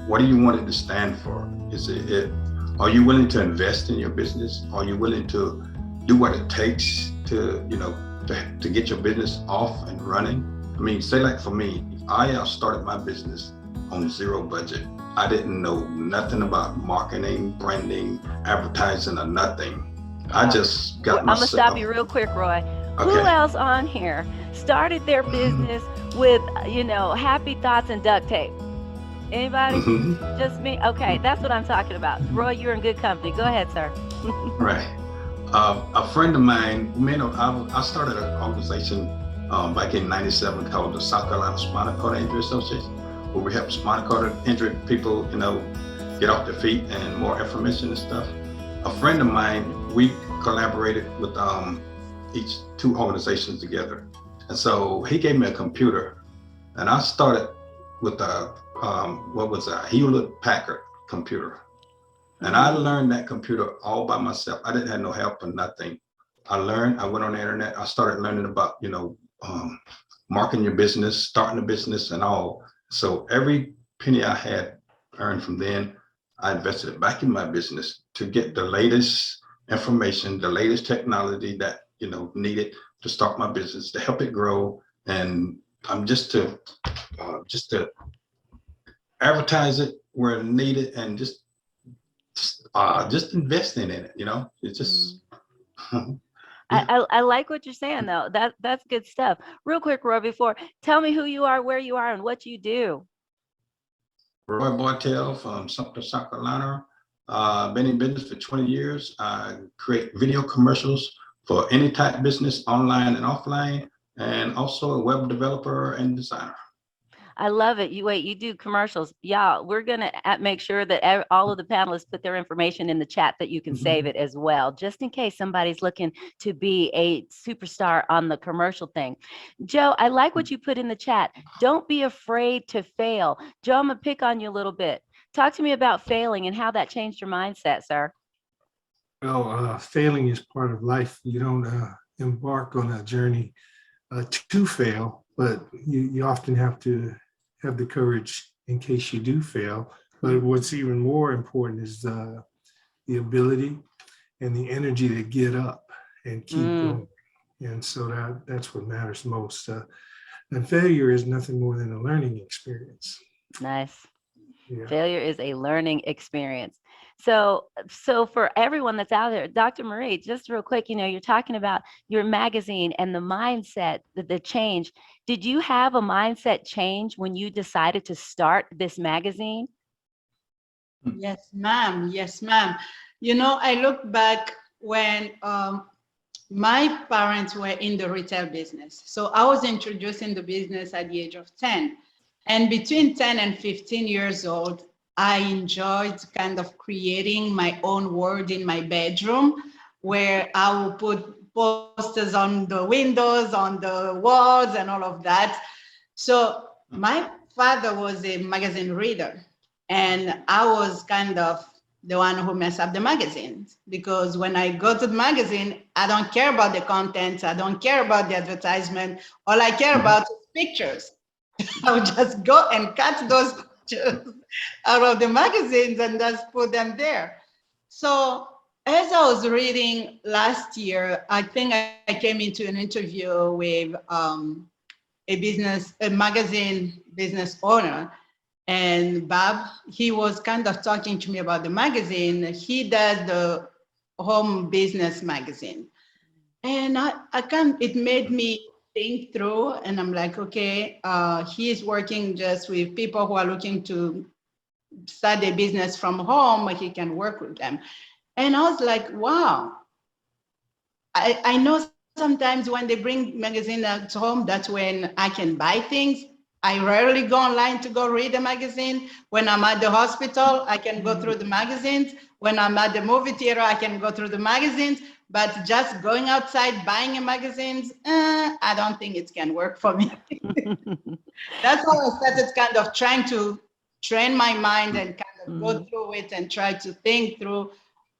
S8: What do you want it to stand for? Is it are you willing to invest in your business? Are you willing to do what it takes to, you know, to get your business off and running? I mean, say like for me, I started my business on zero budget. I didn't know nothing about marketing, branding, advertising, or nothing. I just got myself.
S3: I'm gonna stop you real quick, Roy.
S8: Okay.
S3: Who else on here started their business with, you know, happy thoughts and duct tape? Anybody? Just me? Okay, that's what I'm talking about. Roy, you're in good company. Go ahead, sir.
S8: Right. A friend of mine, I started an organization back in '97 called the South Carolina Spinal Cord Injury Association, where we help spinal cord injured people, you know, get off their feet and more information and stuff. A friend of mine, we collaborated with each two organizations together. And so he gave me a computer and I started with a Hewlett-Packard computer. And I learned that computer all by myself. I didn't have no help or nothing. I went on the internet, I started learning about, you know, marketing your business, starting a business and all. So every penny I had earned from then, I invested it back in my business to get the latest information, the latest technology that, you know, needed to start my business, to help it grow. And I'm just to advertise it where needed and just investing in it, you know. It's just
S3: I like what you're saying though. That's good stuff. Real quick, Roy, tell me who you are, where you are, and what you do.
S8: Roy Bartell from Sumter, South Carolina. Been in business for 20 years. I create video commercials for any type business, online and offline, and also a web developer and designer.
S3: I love it. You do commercials. Y'all, we're going to make sure that all of the panelists put their information in the chat that you can save it as well, just in case somebody's looking to be a superstar on the commercial thing. Joe, I like what you put in the chat. Don't be afraid to fail. Joe, I'm going to pick on you a little bit. Talk to me about failing and how that changed your mindset, sir.
S6: Well, failing is part of life. You don't embark on a journey to fail, but you often have to have the courage in case you do fail. But what's even more important is the ability and the energy to get up and keep going. And so that's what matters most. And failure is nothing more than a learning experience.
S3: Nice.
S6: Yeah.
S3: Failure is a learning experience. So for everyone that's out there, Dr. Marie, just real quick, you know, you're talking about your magazine and the mindset, the change. Did you have a mindset change when you decided to start this magazine?
S1: Yes, ma'am. Yes, ma'am. You know, I look back when my parents were in the retail business. So I was introduced in the business at the age of 10. And between 10 and 15 years old, I enjoyed kind of creating my own world in my bedroom, where I will put posters on the windows, on the walls, and all of that. So my father was a magazine reader, and I was kind of the one who messed up the magazines, because when I go to the magazine, I don't care about the content. I don't care about the advertisement. All I care about is pictures. I would just go and cut those pictures out of the magazines and just put them there. So as I was reading last year, I think I came into an interview with a magazine business owner. And Bob, he was kind of talking to me about the magazine. He does the home business magazine. And it made me think through, and I'm like, okay, he's working just with people who are looking to start a business from home, he can work with them. And I was like, wow, I know sometimes when they bring magazine at home, that's when I can buy things. I rarely go online to go read a magazine. When I'm at the hospital, I can go through the magazines. When I'm at the movie theater, I can go through the magazines. But just going outside, buying a magazines, I don't think it can work for me. That's how I started kind of trying to train my mind and kind of go through it and try to think through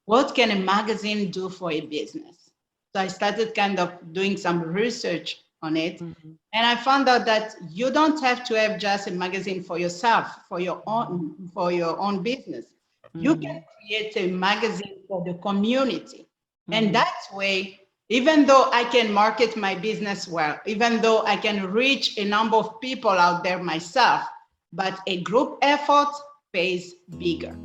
S1: what can a magazine do for a business. So I started kind of doing some research on it. And I found out that you don't have to have just a magazine for yourself, for your own business. You can create a magazine for the community. And that way, even though I can market my business well, even though I can reach a number of people out there myself, but a group effort pays bigger.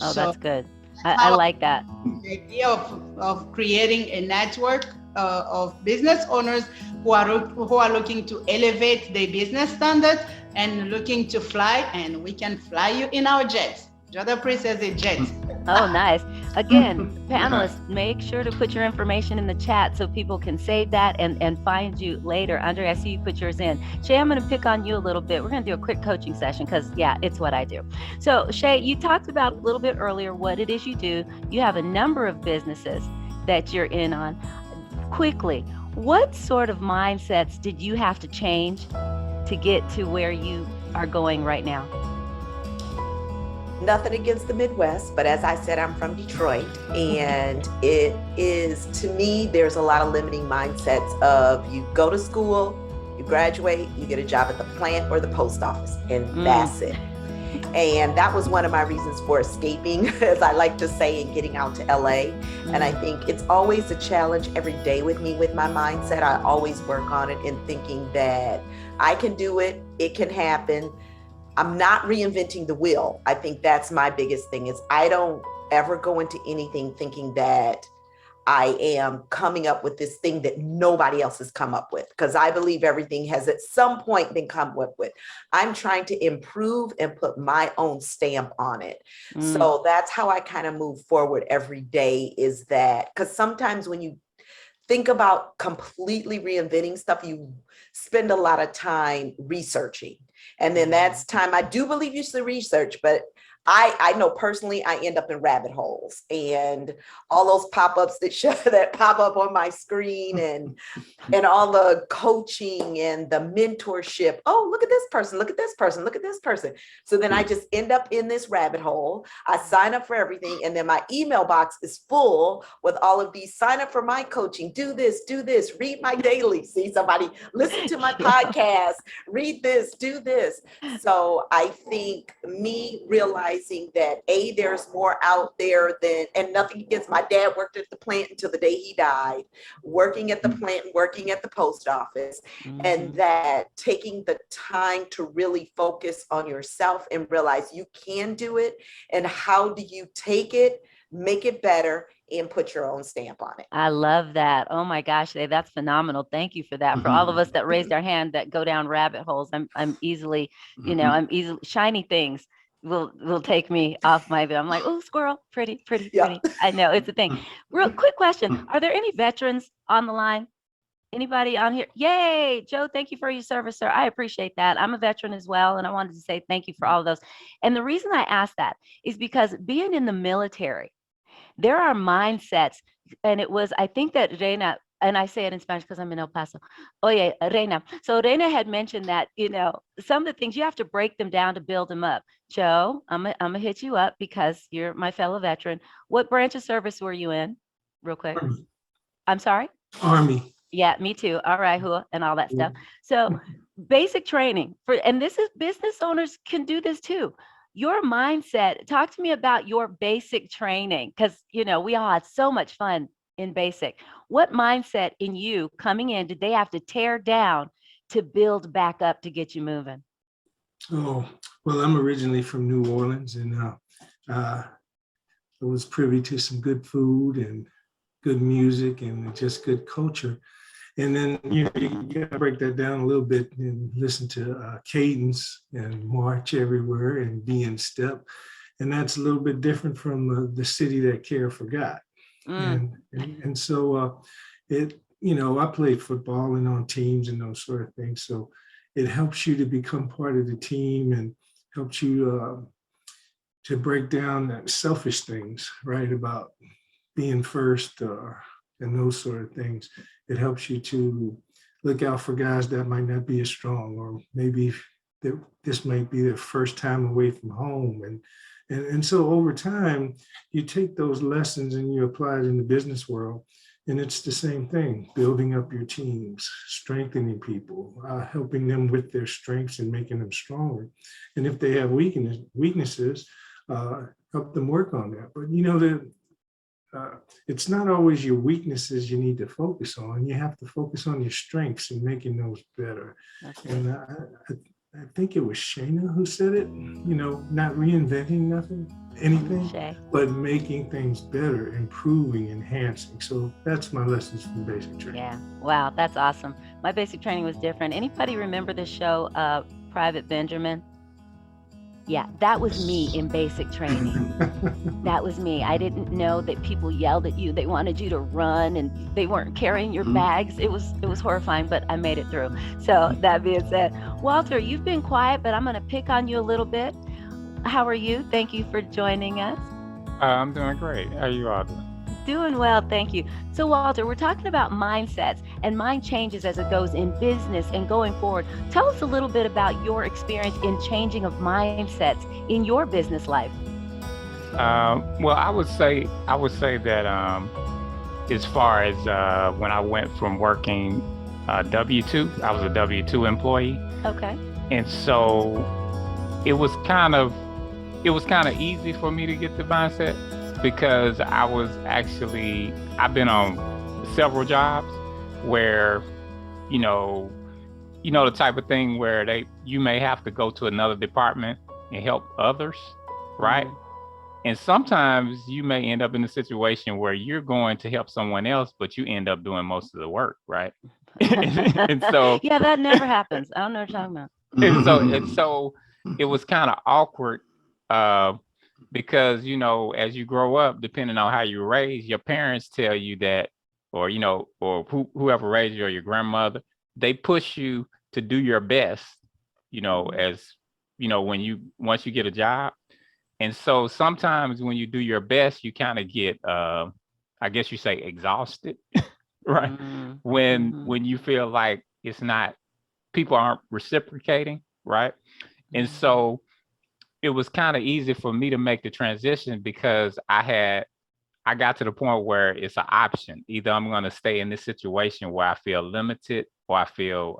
S3: Oh, so that's good. I like that.
S1: The idea of creating a network of business owners who are looking to elevate their business standard and looking to fly, and we can fly you in our jets. Jada Priest has a jet.
S3: Oh, nice. Again, panelists, make sure to put your information in the chat so people can save that and find you later. Andra, I see you put yours in. Shay, I'm going to pick on you a little bit. We're going to do a quick coaching session because, yeah, it's what I do. So, Shay, you talked about a little bit earlier what it is you do. You have a number of businesses that you're in on. Quickly, what sort of mindsets did you have to change to get to where you are going right now?
S4: Nothing against the Midwest, but as I said, I'm from Detroit, and it is, to me, there's a lot of limiting mindsets of you go to school, you graduate, you get a job at the plant or the post office, and that's it. And that was one of my reasons for escaping, as I like to say, and getting out to LA. And I think it's always a challenge every day with me with my mindset. I always work on it in thinking that I can do it, it can happen. I'm not reinventing the wheel. I think that's my biggest thing is I don't ever go into anything thinking that I am coming up with this thing that nobody else has come up with, because I believe everything has at some point been come up with. I'm trying to improve and put my own stamp on it. So that's how I kind of move forward every day, is that because sometimes when you think about completely reinventing stuff, you spend a lot of time researching. And then that's time, I do believe you should research, but I know personally, I end up in rabbit holes and all those pop-ups that pop up on my screen and all the coaching and the mentorship. Oh, look at this person, look at this person, look at this person. So then I just end up in this rabbit hole. I sign up for everything. And then my email box is full with all of these, sign up for my coaching, do this, read my daily, see somebody, listen to my podcast, read this, do this. So I think me realizing that there's more out there than, and nothing against, my dad worked at the plant until the day he died, working at the plant, working at the post office, and that taking the time to really focus on yourself and realize you can do it, and how do you take it, make it better, and put your own stamp on it.
S3: I love that. Oh my gosh, that's phenomenal. Thank you for that. For all of us that raised our hand that go down rabbit holes, I'm easily, shiny things will take me off my bed. I'm like, oh, squirrel, pretty. I know, it's a thing. Real quick question. Are there any veterans on the line? Anybody on here? Yay, Joe, thank you for your service, sir. I appreciate that. I'm a veteran as well. And I wanted to say thank you for all of those. And the reason I asked that is because being in the military, there are mindsets. And it was, I think that Reyna and I say it in Spanish because I'm in El Paso. Oye, Reyna. So Reyna had mentioned that, some of the things you have to break them down to build them up. Joe, I'm gonna hit you up because you're my fellow veteran. What branch of service were you in, real quick?
S6: Army.
S3: I'm sorry?
S6: Army.
S3: Yeah, me too. All right, and all that
S6: Yeah.
S3: stuff. So basic training and this is business owners can do this too. Your mindset, talk to me about your basic training, because we all had so much fun in basic. What mindset in you coming in did they have to tear down to build back up to get you moving?
S6: Oh, well, I'm originally from New Orleans, and I was privy to some good food and good music and just good culture. And then, you gotta break that down a little bit and listen to cadence and march everywhere and be in step. And that's a little bit different from the city that care forgot. And so I played football and on teams and those sort of things. So it helps you to become part of the team and helps you to break down that selfish things, right? About being first and those sort of things. It helps you to look out for guys that might not be as strong, or maybe this might be their first time away from home. And so over time, you take those lessons and you apply it in the business world. And it's the same thing, building up your teams, strengthening people, helping them with their strengths and making them stronger. And if they have weaknesses, help them work on that. But it's not always your weaknesses you need to focus on. You have to focus on your strengths and making those better. Okay. And I think it was Shayna who said it, not reinventing anything, but making things better, improving, enhancing. So that's my lessons from basic training.
S3: Yeah. Wow. That's awesome. My basic training was different. Anybody remember the show, Private Benjamin? Yeah, that was me in basic training. That was me. I didn't know that people yelled at you. They wanted you to run and they weren't carrying your bags. It was horrifying, but I made it through. So that being said, Walter, you've been quiet, but I'm going to pick on you a little bit. How are you? Thank you for joining us.
S9: I'm doing great. How are you all doing?
S3: Doing well, thank you. So Walter, we're talking about mindsets and mind changes as it goes in business and going forward. Tell us a little bit about your experience in changing of mindsets in your business life.
S9: Well, I would say that as far as when I went from working W-2, I was a W-2 employee.
S3: Okay.
S9: And so it was kind of easy for me to get the mindset, because I've been on several jobs where, the type of thing where you may have to go to another department and help others, right? Mm-hmm. And sometimes you may end up in a situation where you're going to help someone else, but you end up doing most of the work, right? And so
S3: yeah, that never happens. I don't know what you're talking
S9: about. And so it was kind of awkward. Because, as you grow up, depending on how you were raised, your parents tell you that, or whoever raised you, or your grandmother, they push you to do your best, as, once you get a job. And so sometimes when you do your best, you kind of get, I guess you say, exhausted, right? Mm-hmm. When you feel like people aren't reciprocating, right? Mm-hmm. And so it was kind of easy for me to make the transition, because I got to the point where it's an option. Either I'm going to stay in this situation where I feel limited, or I feel,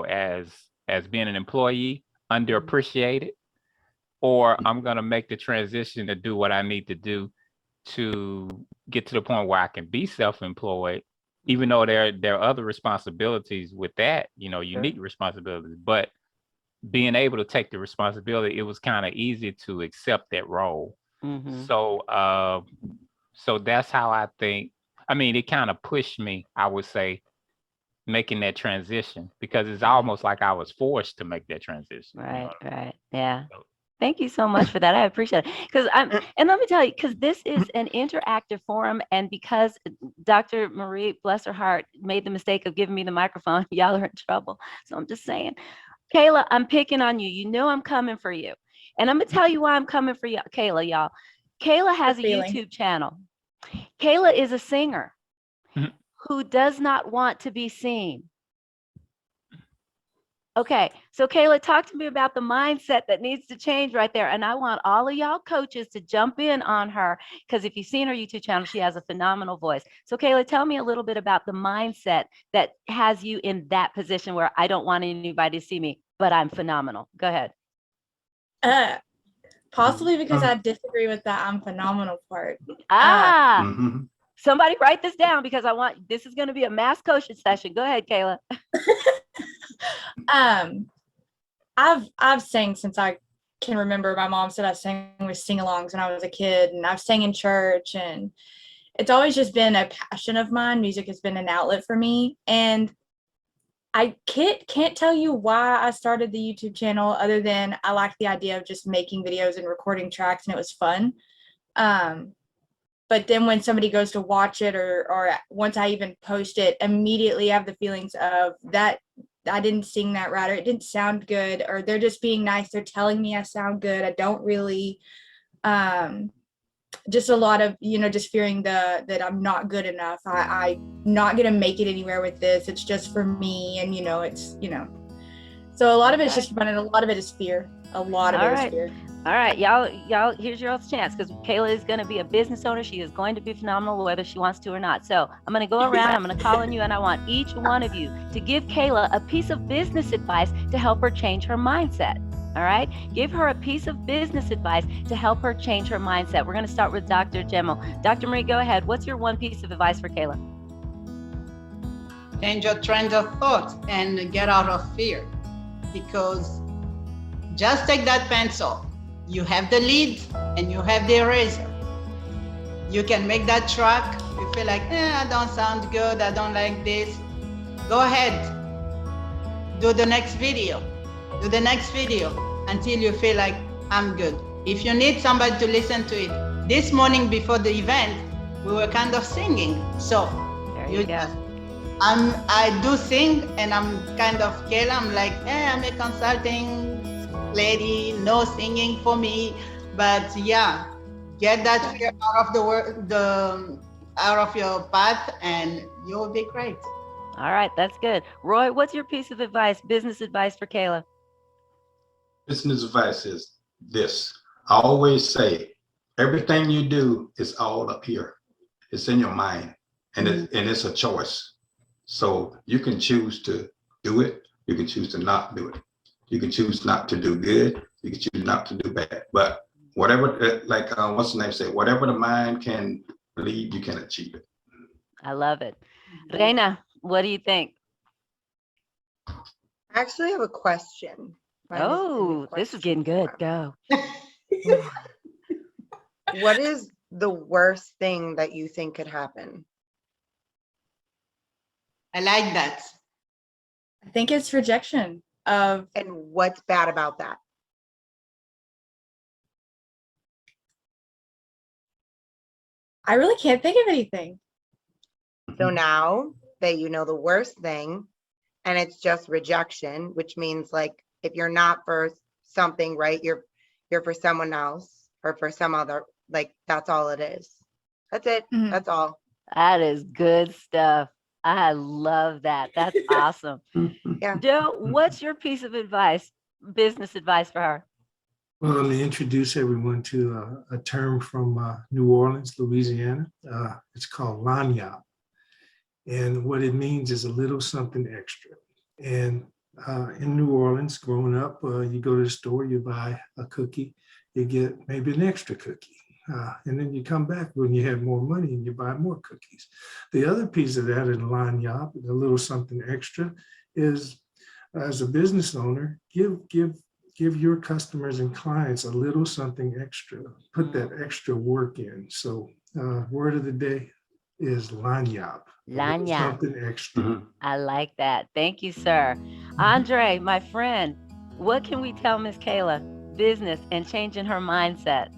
S9: as being an employee, underappreciated, or I'm going to make the transition to do what I need to do to get to the point where I can be self-employed, even though there are other responsibilities with that, unique responsibilities, but being able to take the responsibility, it was kind of easy to accept that role. Mm-hmm. So that's how I think. I mean, it kind of pushed me, I would say, making that transition, because it's almost like I was forced to make that transition.
S3: Right, right. Yeah. Thank you so much for that. I appreciate it. And let me tell you, because this is an interactive forum, and because Dr. Marie, bless her heart, made the mistake of giving me the microphone, y'all are in trouble. So I'm just saying. Kayla, I'm picking on you. You know I'm coming for you. And I'm going to tell you why I'm coming for you, Kayla, y'all. Kayla has a YouTube channel. Kayla is a singer who does not want to be seen. Okay, so Kayla, talk to me about the mindset that needs to change right there. And I want all of y'all coaches to jump in on her, because if you've seen her YouTube channel, she has a phenomenal voice. So Kayla, tell me a little bit about the mindset that has you in that position where I don't want anybody to see me, but I'm phenomenal. Go ahead.
S2: Possibly because I disagree with that I'm phenomenal part.
S3: Somebody write this down, because this is going to be a mass coaching session. Go ahead, Kayla.
S2: I've sang since I can remember. My mom said I sang with sing-alongs when I was a kid, and I've sang in church, and it's always just been a passion of mine. Music has been an outlet for me, and I can't tell you why I started the YouTube channel other than I liked the idea of just making videos and recording tracks, and it was fun. But then when somebody goes to watch it, or once I even post it, immediately I have the feelings of that I didn't sing that right, or it didn't sound good, or they're just being nice. They're telling me I sound good. I don't really, just a lot of, just fearing that I'm not good enough. I'm not going to make it anywhere with this. It's just for me. And, so a lot of it's just fun, and a lot of it is fear. A lot of it is fear.
S3: All right, y'all, here's your chance, because Kayla is going to be a business owner. She is going to be phenomenal whether she wants to or not. So I'm going to go around, I'm going to call on you, and I want each one of you to give Kayla a piece of business advice to help her change her mindset. All right, give her a piece of business advice to help her change her mindset. We're going to start with Dr. Djemo. Dr. Marie, go ahead. What's your one piece of advice for Kayla?
S1: Change your trend of thought and get out of fear, because just take that pencil. You have the lead and you have the eraser. You can make that track. You feel like, I don't sound good, I don't like this. Go ahead, do the next video. Do the next video until you feel like, I'm good. If you need somebody to listen to it, this morning before the event, we were kind of singing. So
S3: there you go.
S1: I do sing, and I'm kind of Kayla. I'm like, I'm a consulting lady, no singing for me. But yeah, get that fear out of out of your path, and you'll be great.
S3: All right, that's good. Roy, what's your piece of advice, business advice for Kayla?
S8: Business advice is this. I always say, everything you do is all up here. It's in your mind, and it's a choice. So you can choose to do it. You can choose to not do it. You can choose not to do good. You can choose not to do bad. But whatever, like what's the name say, whatever the mind can believe, you can achieve it.
S3: I love it. Reyna, what do you think?
S7: I actually have a question.
S3: This is getting good. Go.
S7: What is the worst thing that you think could happen?
S1: I like that.
S2: I think it's rejection of.
S7: And what's bad about that?
S2: I really can't think of anything.
S7: So now that you know the worst thing, and it's just rejection, which means like if you're not for something, right, you're for someone else or for some other, like that's all it is. That's it. Mm-hmm. That's all.
S3: That is good stuff. I love that. That's awesome.
S7: Yeah.
S3: Joe, what's your piece of advice, business advice for her?
S6: Well, let me introduce everyone to a term from New Orleans, Louisiana. It's called lagniappe. And what it means is a little something extra. And in New Orleans, growing up, you go to the store, you buy a cookie, you get maybe an extra cookie. And then you come back when you have more money and you buy more cookies. The other piece of that in lagniappe, a little something extra, is as a business owner, give your customers and clients a little something extra. Put that extra work in. So word of the day is lagniappe.
S3: Lagniappe.
S6: Something extra.
S3: I like that. Thank you, sir. Andre, my friend, what can we tell Miss Kayla? Business and changing her mindset.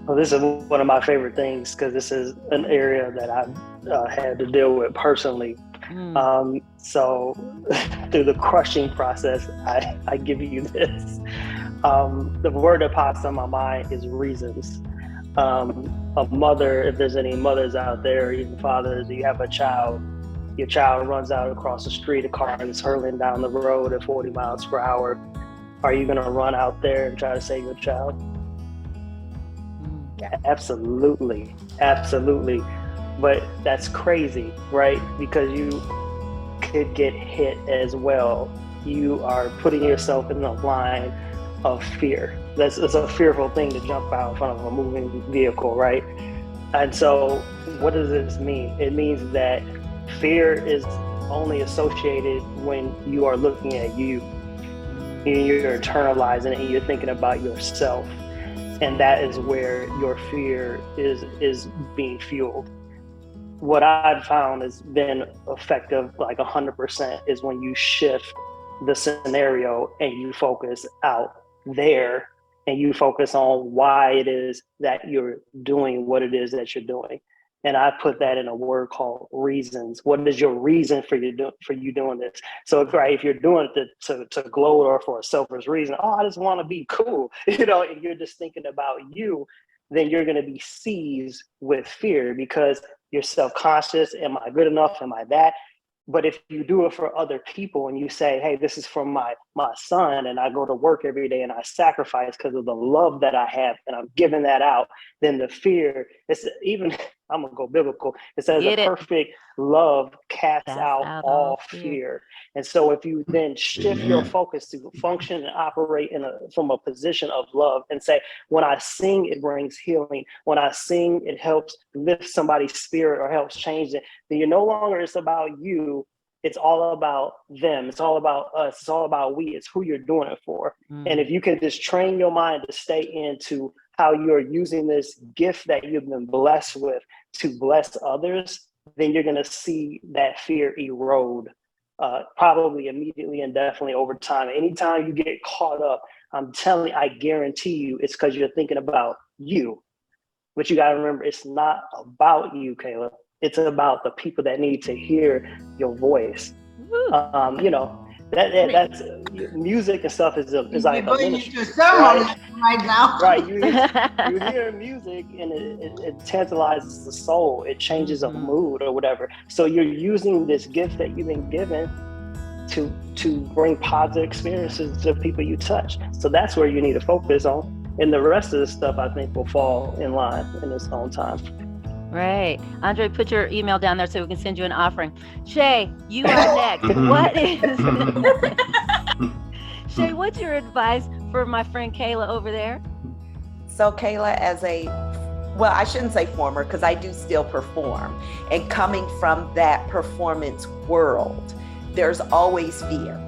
S5: Well, this is one of my favorite things because this is an area that I've had to deal with personally. So through the crushing process, I give you this. The word that pops in my mind is reasons. a mother, if there's any mothers out there, or even fathers, you have a child, your child runs out across the street, a car is hurtling down the road at 40 miles per hour. Are you going to run out there and try to save your child?
S2: Yeah.
S5: Absolutely. Absolutely. But that's crazy, right? Because you could get hit as well. You are putting yourself in the line of fear. It's a fearful thing to jump out in front of a moving vehicle, right? And so what does this mean? It means that fear is only associated when you are looking at you, and you're internalizing it, and you're thinking about yourself. And that is where your fear is being fueled. What I've found has been effective, like 100%, is when you shift the scenario and you focus out there and you focus on why it is that you're doing what it is that you're doing. And I put that in a word called reasons. What is your reason for you doing this? So if you're doing it to gloat or for a selfish reason, I just want to be cool, and you're just thinking about you, then you're going to be seized with fear because you're self-conscious. Am I good enough? Am I that? But if you do it for other people and you say, hey, this is from my son, and I go to work every day and I sacrifice because of the love that I have and I'm giving that out, then the fear, it's even, I'm going to go biblical. It says the perfect love casts out all fear. And so if you then shift your focus to function and operate from a position of love and say, when I sing, it brings healing. When I sing, it helps lift somebody's spirit or helps change it. Then you're no longer, it's about you. It's all about them. It's all about us. It's all about we. It's who you're doing it for. And if you can just train your mind to stay into how you're using this gift that you've been blessed with to bless others, then you're going to see that fear erode, probably immediately and definitely over time. Anytime you get caught up, I guarantee you it's because you're thinking about you. But you got to remember, it's not about you, Kayla. It's about the people that need to hear your voice. That's music and stuff is like a ministry,
S1: right now.
S5: Right, you hear music and it tantalizes the soul. It changes a mood or whatever. So you're using this gift that you've been given to bring positive experiences to people you touch. So that's where you need to focus on. And the rest of the stuff, I think, will fall in line in its own time.
S3: Right. Andre, put your email down there so we can send you an offering. Shay, you are next. Shay, what's your advice for my friend Kayla over there?
S4: So Kayla, I shouldn't say former, because I do still perform. And coming from that performance world, there's always fear.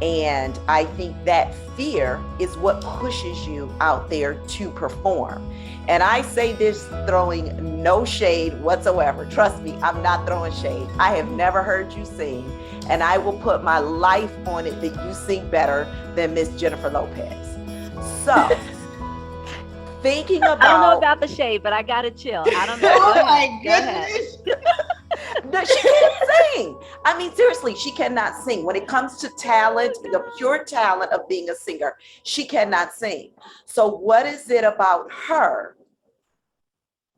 S4: And I think that fear is what pushes you out there to perform. And I say this throwing no shade whatsoever. Trust me, I'm not throwing shade. I have never heard you sing, and I will put my life on it that you sing better than Miss Jennifer Lopez. So, thinking about...
S3: I don't know about the shade, but I got to chill. I don't know.
S1: Oh my goodness.
S4: No, she can't sing. I mean, seriously, she cannot sing. When it comes to talent, the pure talent of being a singer, she cannot sing. So what is it about her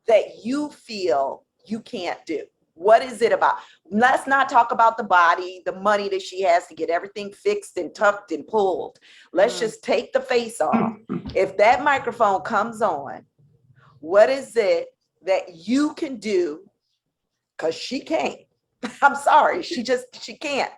S4: that you feel you can't do? What is it about? Let's not talk about the body, the money that she has to get everything fixed and tucked and pulled. Let's just take the face off. If that microphone comes on, what is it that you can do? Because she can't. I'm sorry. She can't.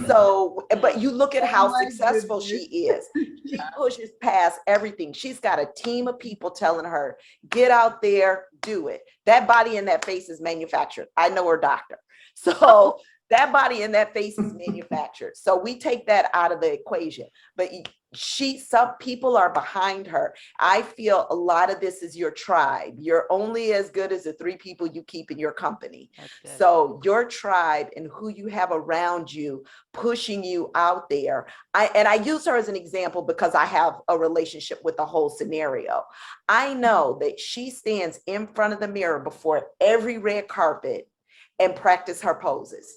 S4: So, but you look at how successful she is. She pushes past everything. She's got a team of people telling her, get out there, do it. That body and that face is manufactured. I know her doctor. So that body and that face is manufactured. So we take that out of the equation. But some people are behind her. I feel a lot of this is your tribe. You're only as good as the 3 people you keep in your company. So your tribe and who you have around you pushing you out there. I use her as an example because I have a relationship with the whole scenario. I know that she stands in front of the mirror before every red carpet and practice her poses.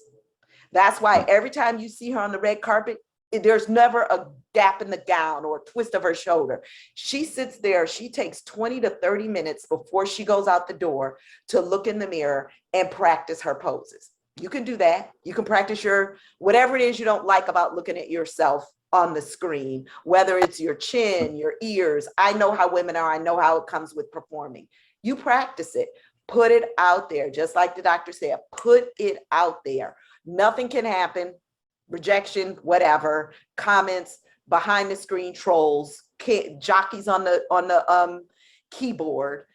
S4: That's why every time you see her on the red carpet, there's never a gap in the gown or a twist of her shoulder. She sits there, she takes 20 to 30 minutes before she goes out the door to look in the mirror and practice her poses. You can do that. You can practice your, whatever it is you don't like about looking at yourself on the screen, whether it's your chin, your ears. I know how women are. I know how it comes with performing. You practice it, put it out there. Just like the doctor said, put it out there. Nothing can happen. Rejection, whatever, comments, behind the screen trolls, jockeys on the keyboard,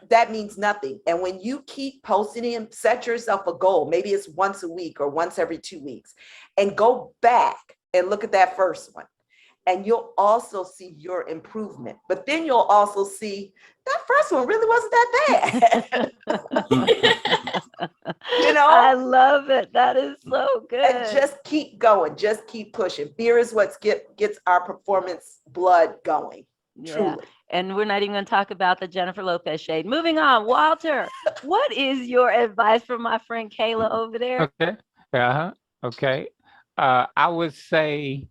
S4: that means nothing. And when you keep posting them, set yourself a goal. Maybe it's once a week or once every 2 weeks, and go back and look at that first one. And you'll also see your improvement. But then you'll also see that first one really wasn't that bad. You know?
S3: I love it. That is so good.
S4: And just keep going. Just keep pushing. Fear is what gets our performance blood going.
S3: Yeah.
S4: Truly.
S3: And we're not even going to talk about the Jennifer Lopez shade. Moving on, Walter, what is your advice for my friend Kayla over there?
S9: Okay. Okay. I would say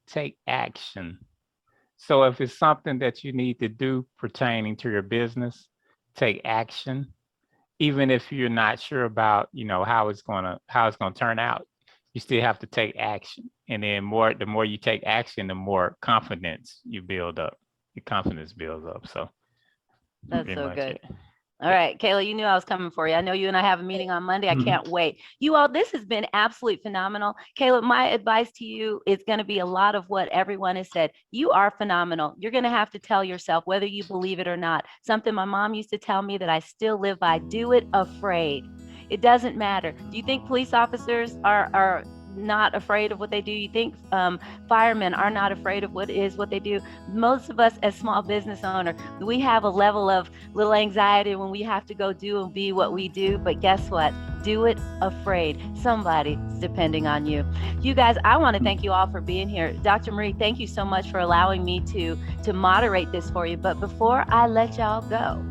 S9: take action. So if it's something that you need to do pertaining to your business, take action. Even if you're not sure about, how it's gonna turn out, you still have to take action. And then the more you take action, the more confidence you build up. Your confidence builds up. So
S3: that's so good. All right, Kayla, you knew I was coming for you. I know you and I have a meeting on Monday. I can't wait. You all, this has been absolutely phenomenal. Kayla, my advice to you is going to be a lot of what everyone has said. You are phenomenal. You're going to have to tell yourself whether you believe it or not. Something my mom used to tell me that I still live by: do it afraid. It doesn't matter. Do you think police officers are not afraid of what they do? You think firemen are not afraid of what they do? Most of us as small business owners, we have a level of little anxiety when we have to go do and be what we do. But guess what? Do it afraid. Somebody's depending on you. You guys, I want to thank you all for being here. Dr. Marie, thank you so much for allowing me to moderate this for you. But before I let y'all go,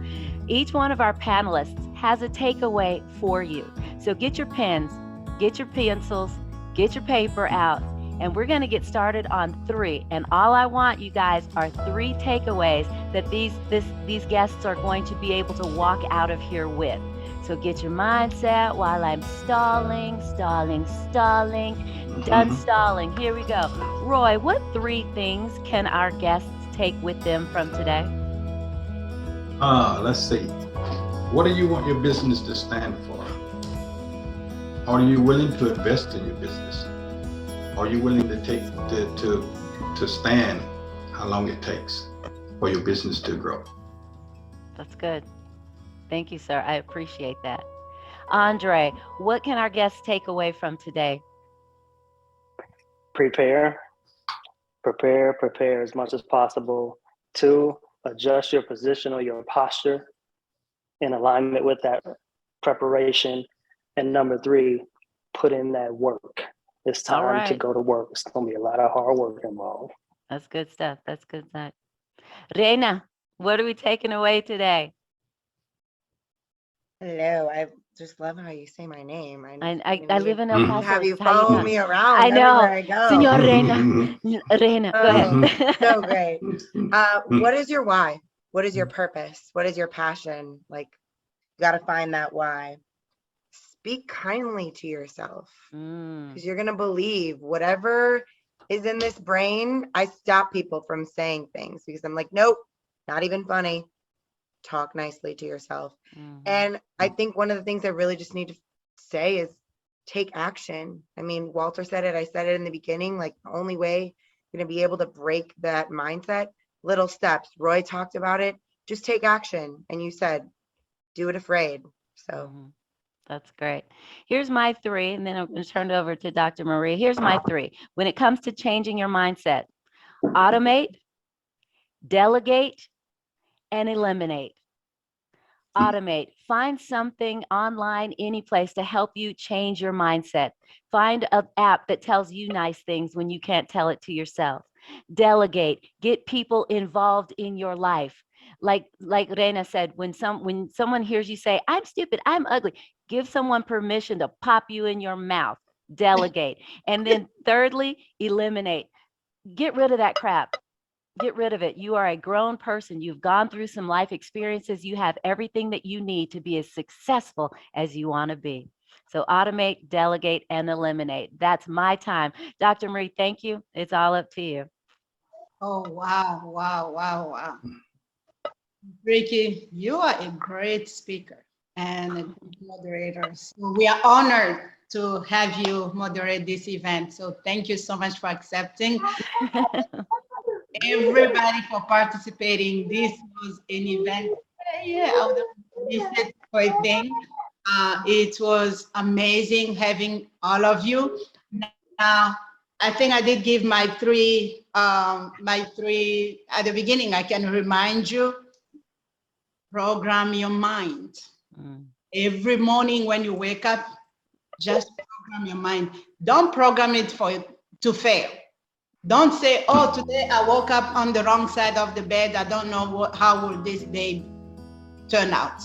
S3: each one of our panelists has a takeaway for you. So get your pens, get your pencils, get your paper out, and we're going to get started on 3. And all I want, you guys, are 3 takeaways that these guests are going to be able to walk out of here with. So get your mindset while I'm stalling. Done stalling. Here we go. Roy, what 3 things can our guests take with them from today?
S8: Let's see. What do you want your business to stand for? Are you willing to invest in your business? Are you willing to take to stand how long it takes for your business to grow?
S3: That's good. Thank you, sir. I appreciate that. Andre, what can our guests take away from today?
S5: Prepare as much as possible. 2, adjust your position or your posture in alignment with that preparation. And number 3, put in that work. It's time to go to work. It's going to be a lot of hard work involved.
S3: That's good stuff. That's good stuff. Reyna, what are we taking away today?
S7: Hello. I just love how you say my name.
S3: I live in El Paso.
S7: Have you followed me around?
S3: I know.
S7: Everywhere I go.
S3: Senor Reyna. Reyna, go ahead.
S7: So great. What is your why? What is your purpose? What is your passion? Like, you got to find that why. Speak kindly to yourself, because you're going to believe whatever is in this brain. I stop people from saying things because I'm like, nope, not even funny. Talk nicely to yourself. And I think one of the things I really just need to say is take action. I mean, Walter said it. I said it in the beginning, like the only way you're going to be able to break that mindset, little steps. Roy talked about it. Just take action. And you said, do it afraid. So.
S3: That's great. Here's my 3, and then I'm going to turn it over to Dr. Marie. Here's my 3. When it comes to changing your mindset: automate, delegate, and eliminate. Automate. Find something online, any place, to help you change your mindset. Find an app that tells you nice things when you can't tell it to yourself. Delegate. Get people involved in your life. Like Reyna said, when someone hears you say, "I'm stupid, I'm ugly," give someone permission to pop you in your mouth. delegate. And then thirdly, eliminate. Get rid of that crap. Get rid of it. You are a grown person. You've gone through some life experiences. You have everything that you need to be as successful as you want to be. So automate, delegate, and eliminate. That's my time. Dr. Marie, thank you. It's all up to you.
S1: Oh, wow, wow, wow, wow. Rikki, you are a great speaker and a good moderator. So we are honored to have you moderate this event. So thank you so much for accepting. Everybody for participating. This was an event. Yeah, I would have missed it for a thing. It was amazing having all of you. Now, I think I did give my three at the beginning. I can remind you, program your mind. Every morning when you wake up, just program your mind. Don't program it to fail. Don't say, oh, today I woke up on the wrong side of the bed. I don't know how will this day turn out.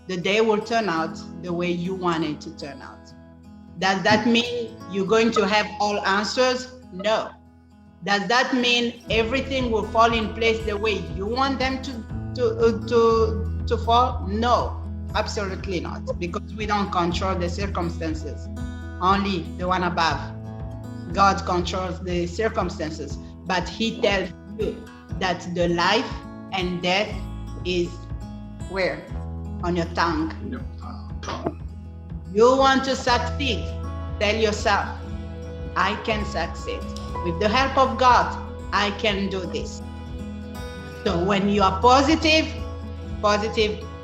S1: The day will turn out the way you want it to turn out. Does that mean you're going to have all answers? No. Does that mean everything will fall in place the way you want them to fall? No, absolutely not, because we don't control the circumstances. Only the one above. God controls the circumstances, but he tells you that the life and death is where? On your tongue. You want to succeed, tell yourself, I can succeed. With the help of God, I can do this. So when you are positive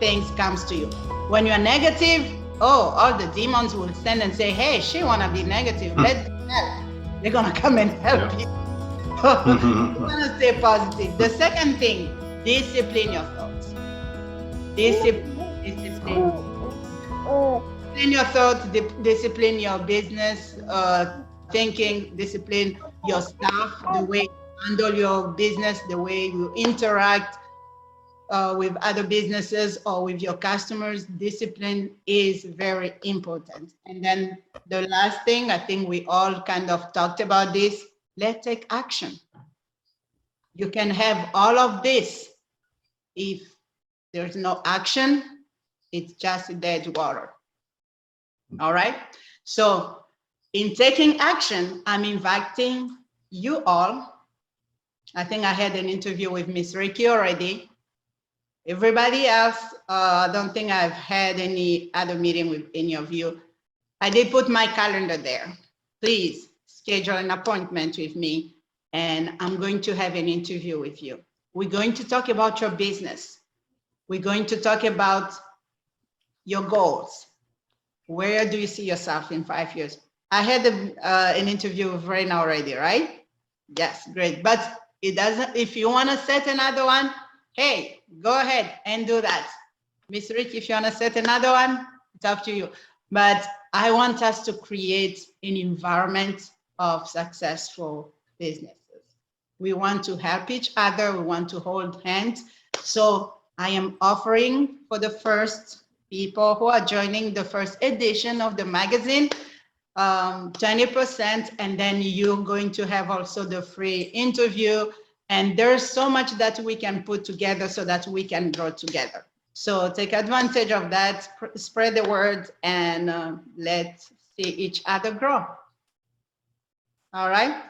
S1: things comes to you. When you are negative, all the demons will stand and say, hey, she wanna be negative, let them help. They're gonna come and help you. You wanna stay positive. The second thing, discipline your thoughts. Discipline your thoughts, discipline your business thinking, discipline your staff, the way you handle your business, the way you interact with other businesses or with your customers. Discipline is very important. And then the last thing, I think we all kind of talked about this, let's take action. You can have all of this. If there's no action, it's just dead water. All right. So in taking action, I'm inviting you all. I think I had an interview with Miss Rikki already. Everybody else, I don't think I've had any other meeting with any of you. I did put my calendar there. Please schedule an appointment with me and I'm going to have an interview with you. We're going to talk about your business. We're going to talk about your goals. Where do you see yourself in 5 years? I had an interview with Reyna already, right? Yes, great. But it doesn't, if you want to set another one, hey, go ahead and do that. Miss Rikki, if you want to set another one, it's up to you. But I want us to create an environment of successful businesses. We want to help each other. We want to hold hands. So I am offering for the first people who are joining the first edition of the magazine, 20%, and then you're going to have also the free interview. And there's so much that we can put together so that we can grow together. So take advantage of that, spread the word, and let's see each other grow. All right.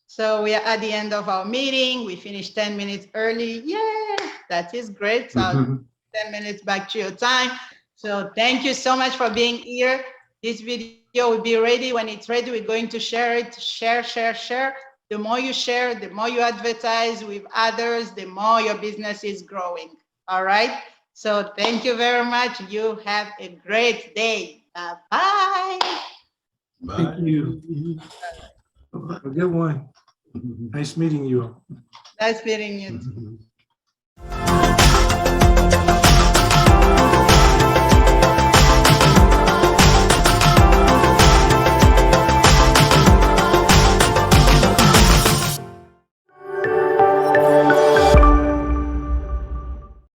S1: So we are at the end of our meeting. We finished 10 minutes early. Yeah, that is great. So 10 minutes back to your time. So thank you so much for being here. This video will be ready. When it's ready, we're going to share it. Share, share, share. The more you share, the more you advertise with others, the more your business is growing. All right. So thank you very much. You have a great day. Bye.
S6: Thank you. A good one. Nice meeting you all.
S1: Nice meeting you.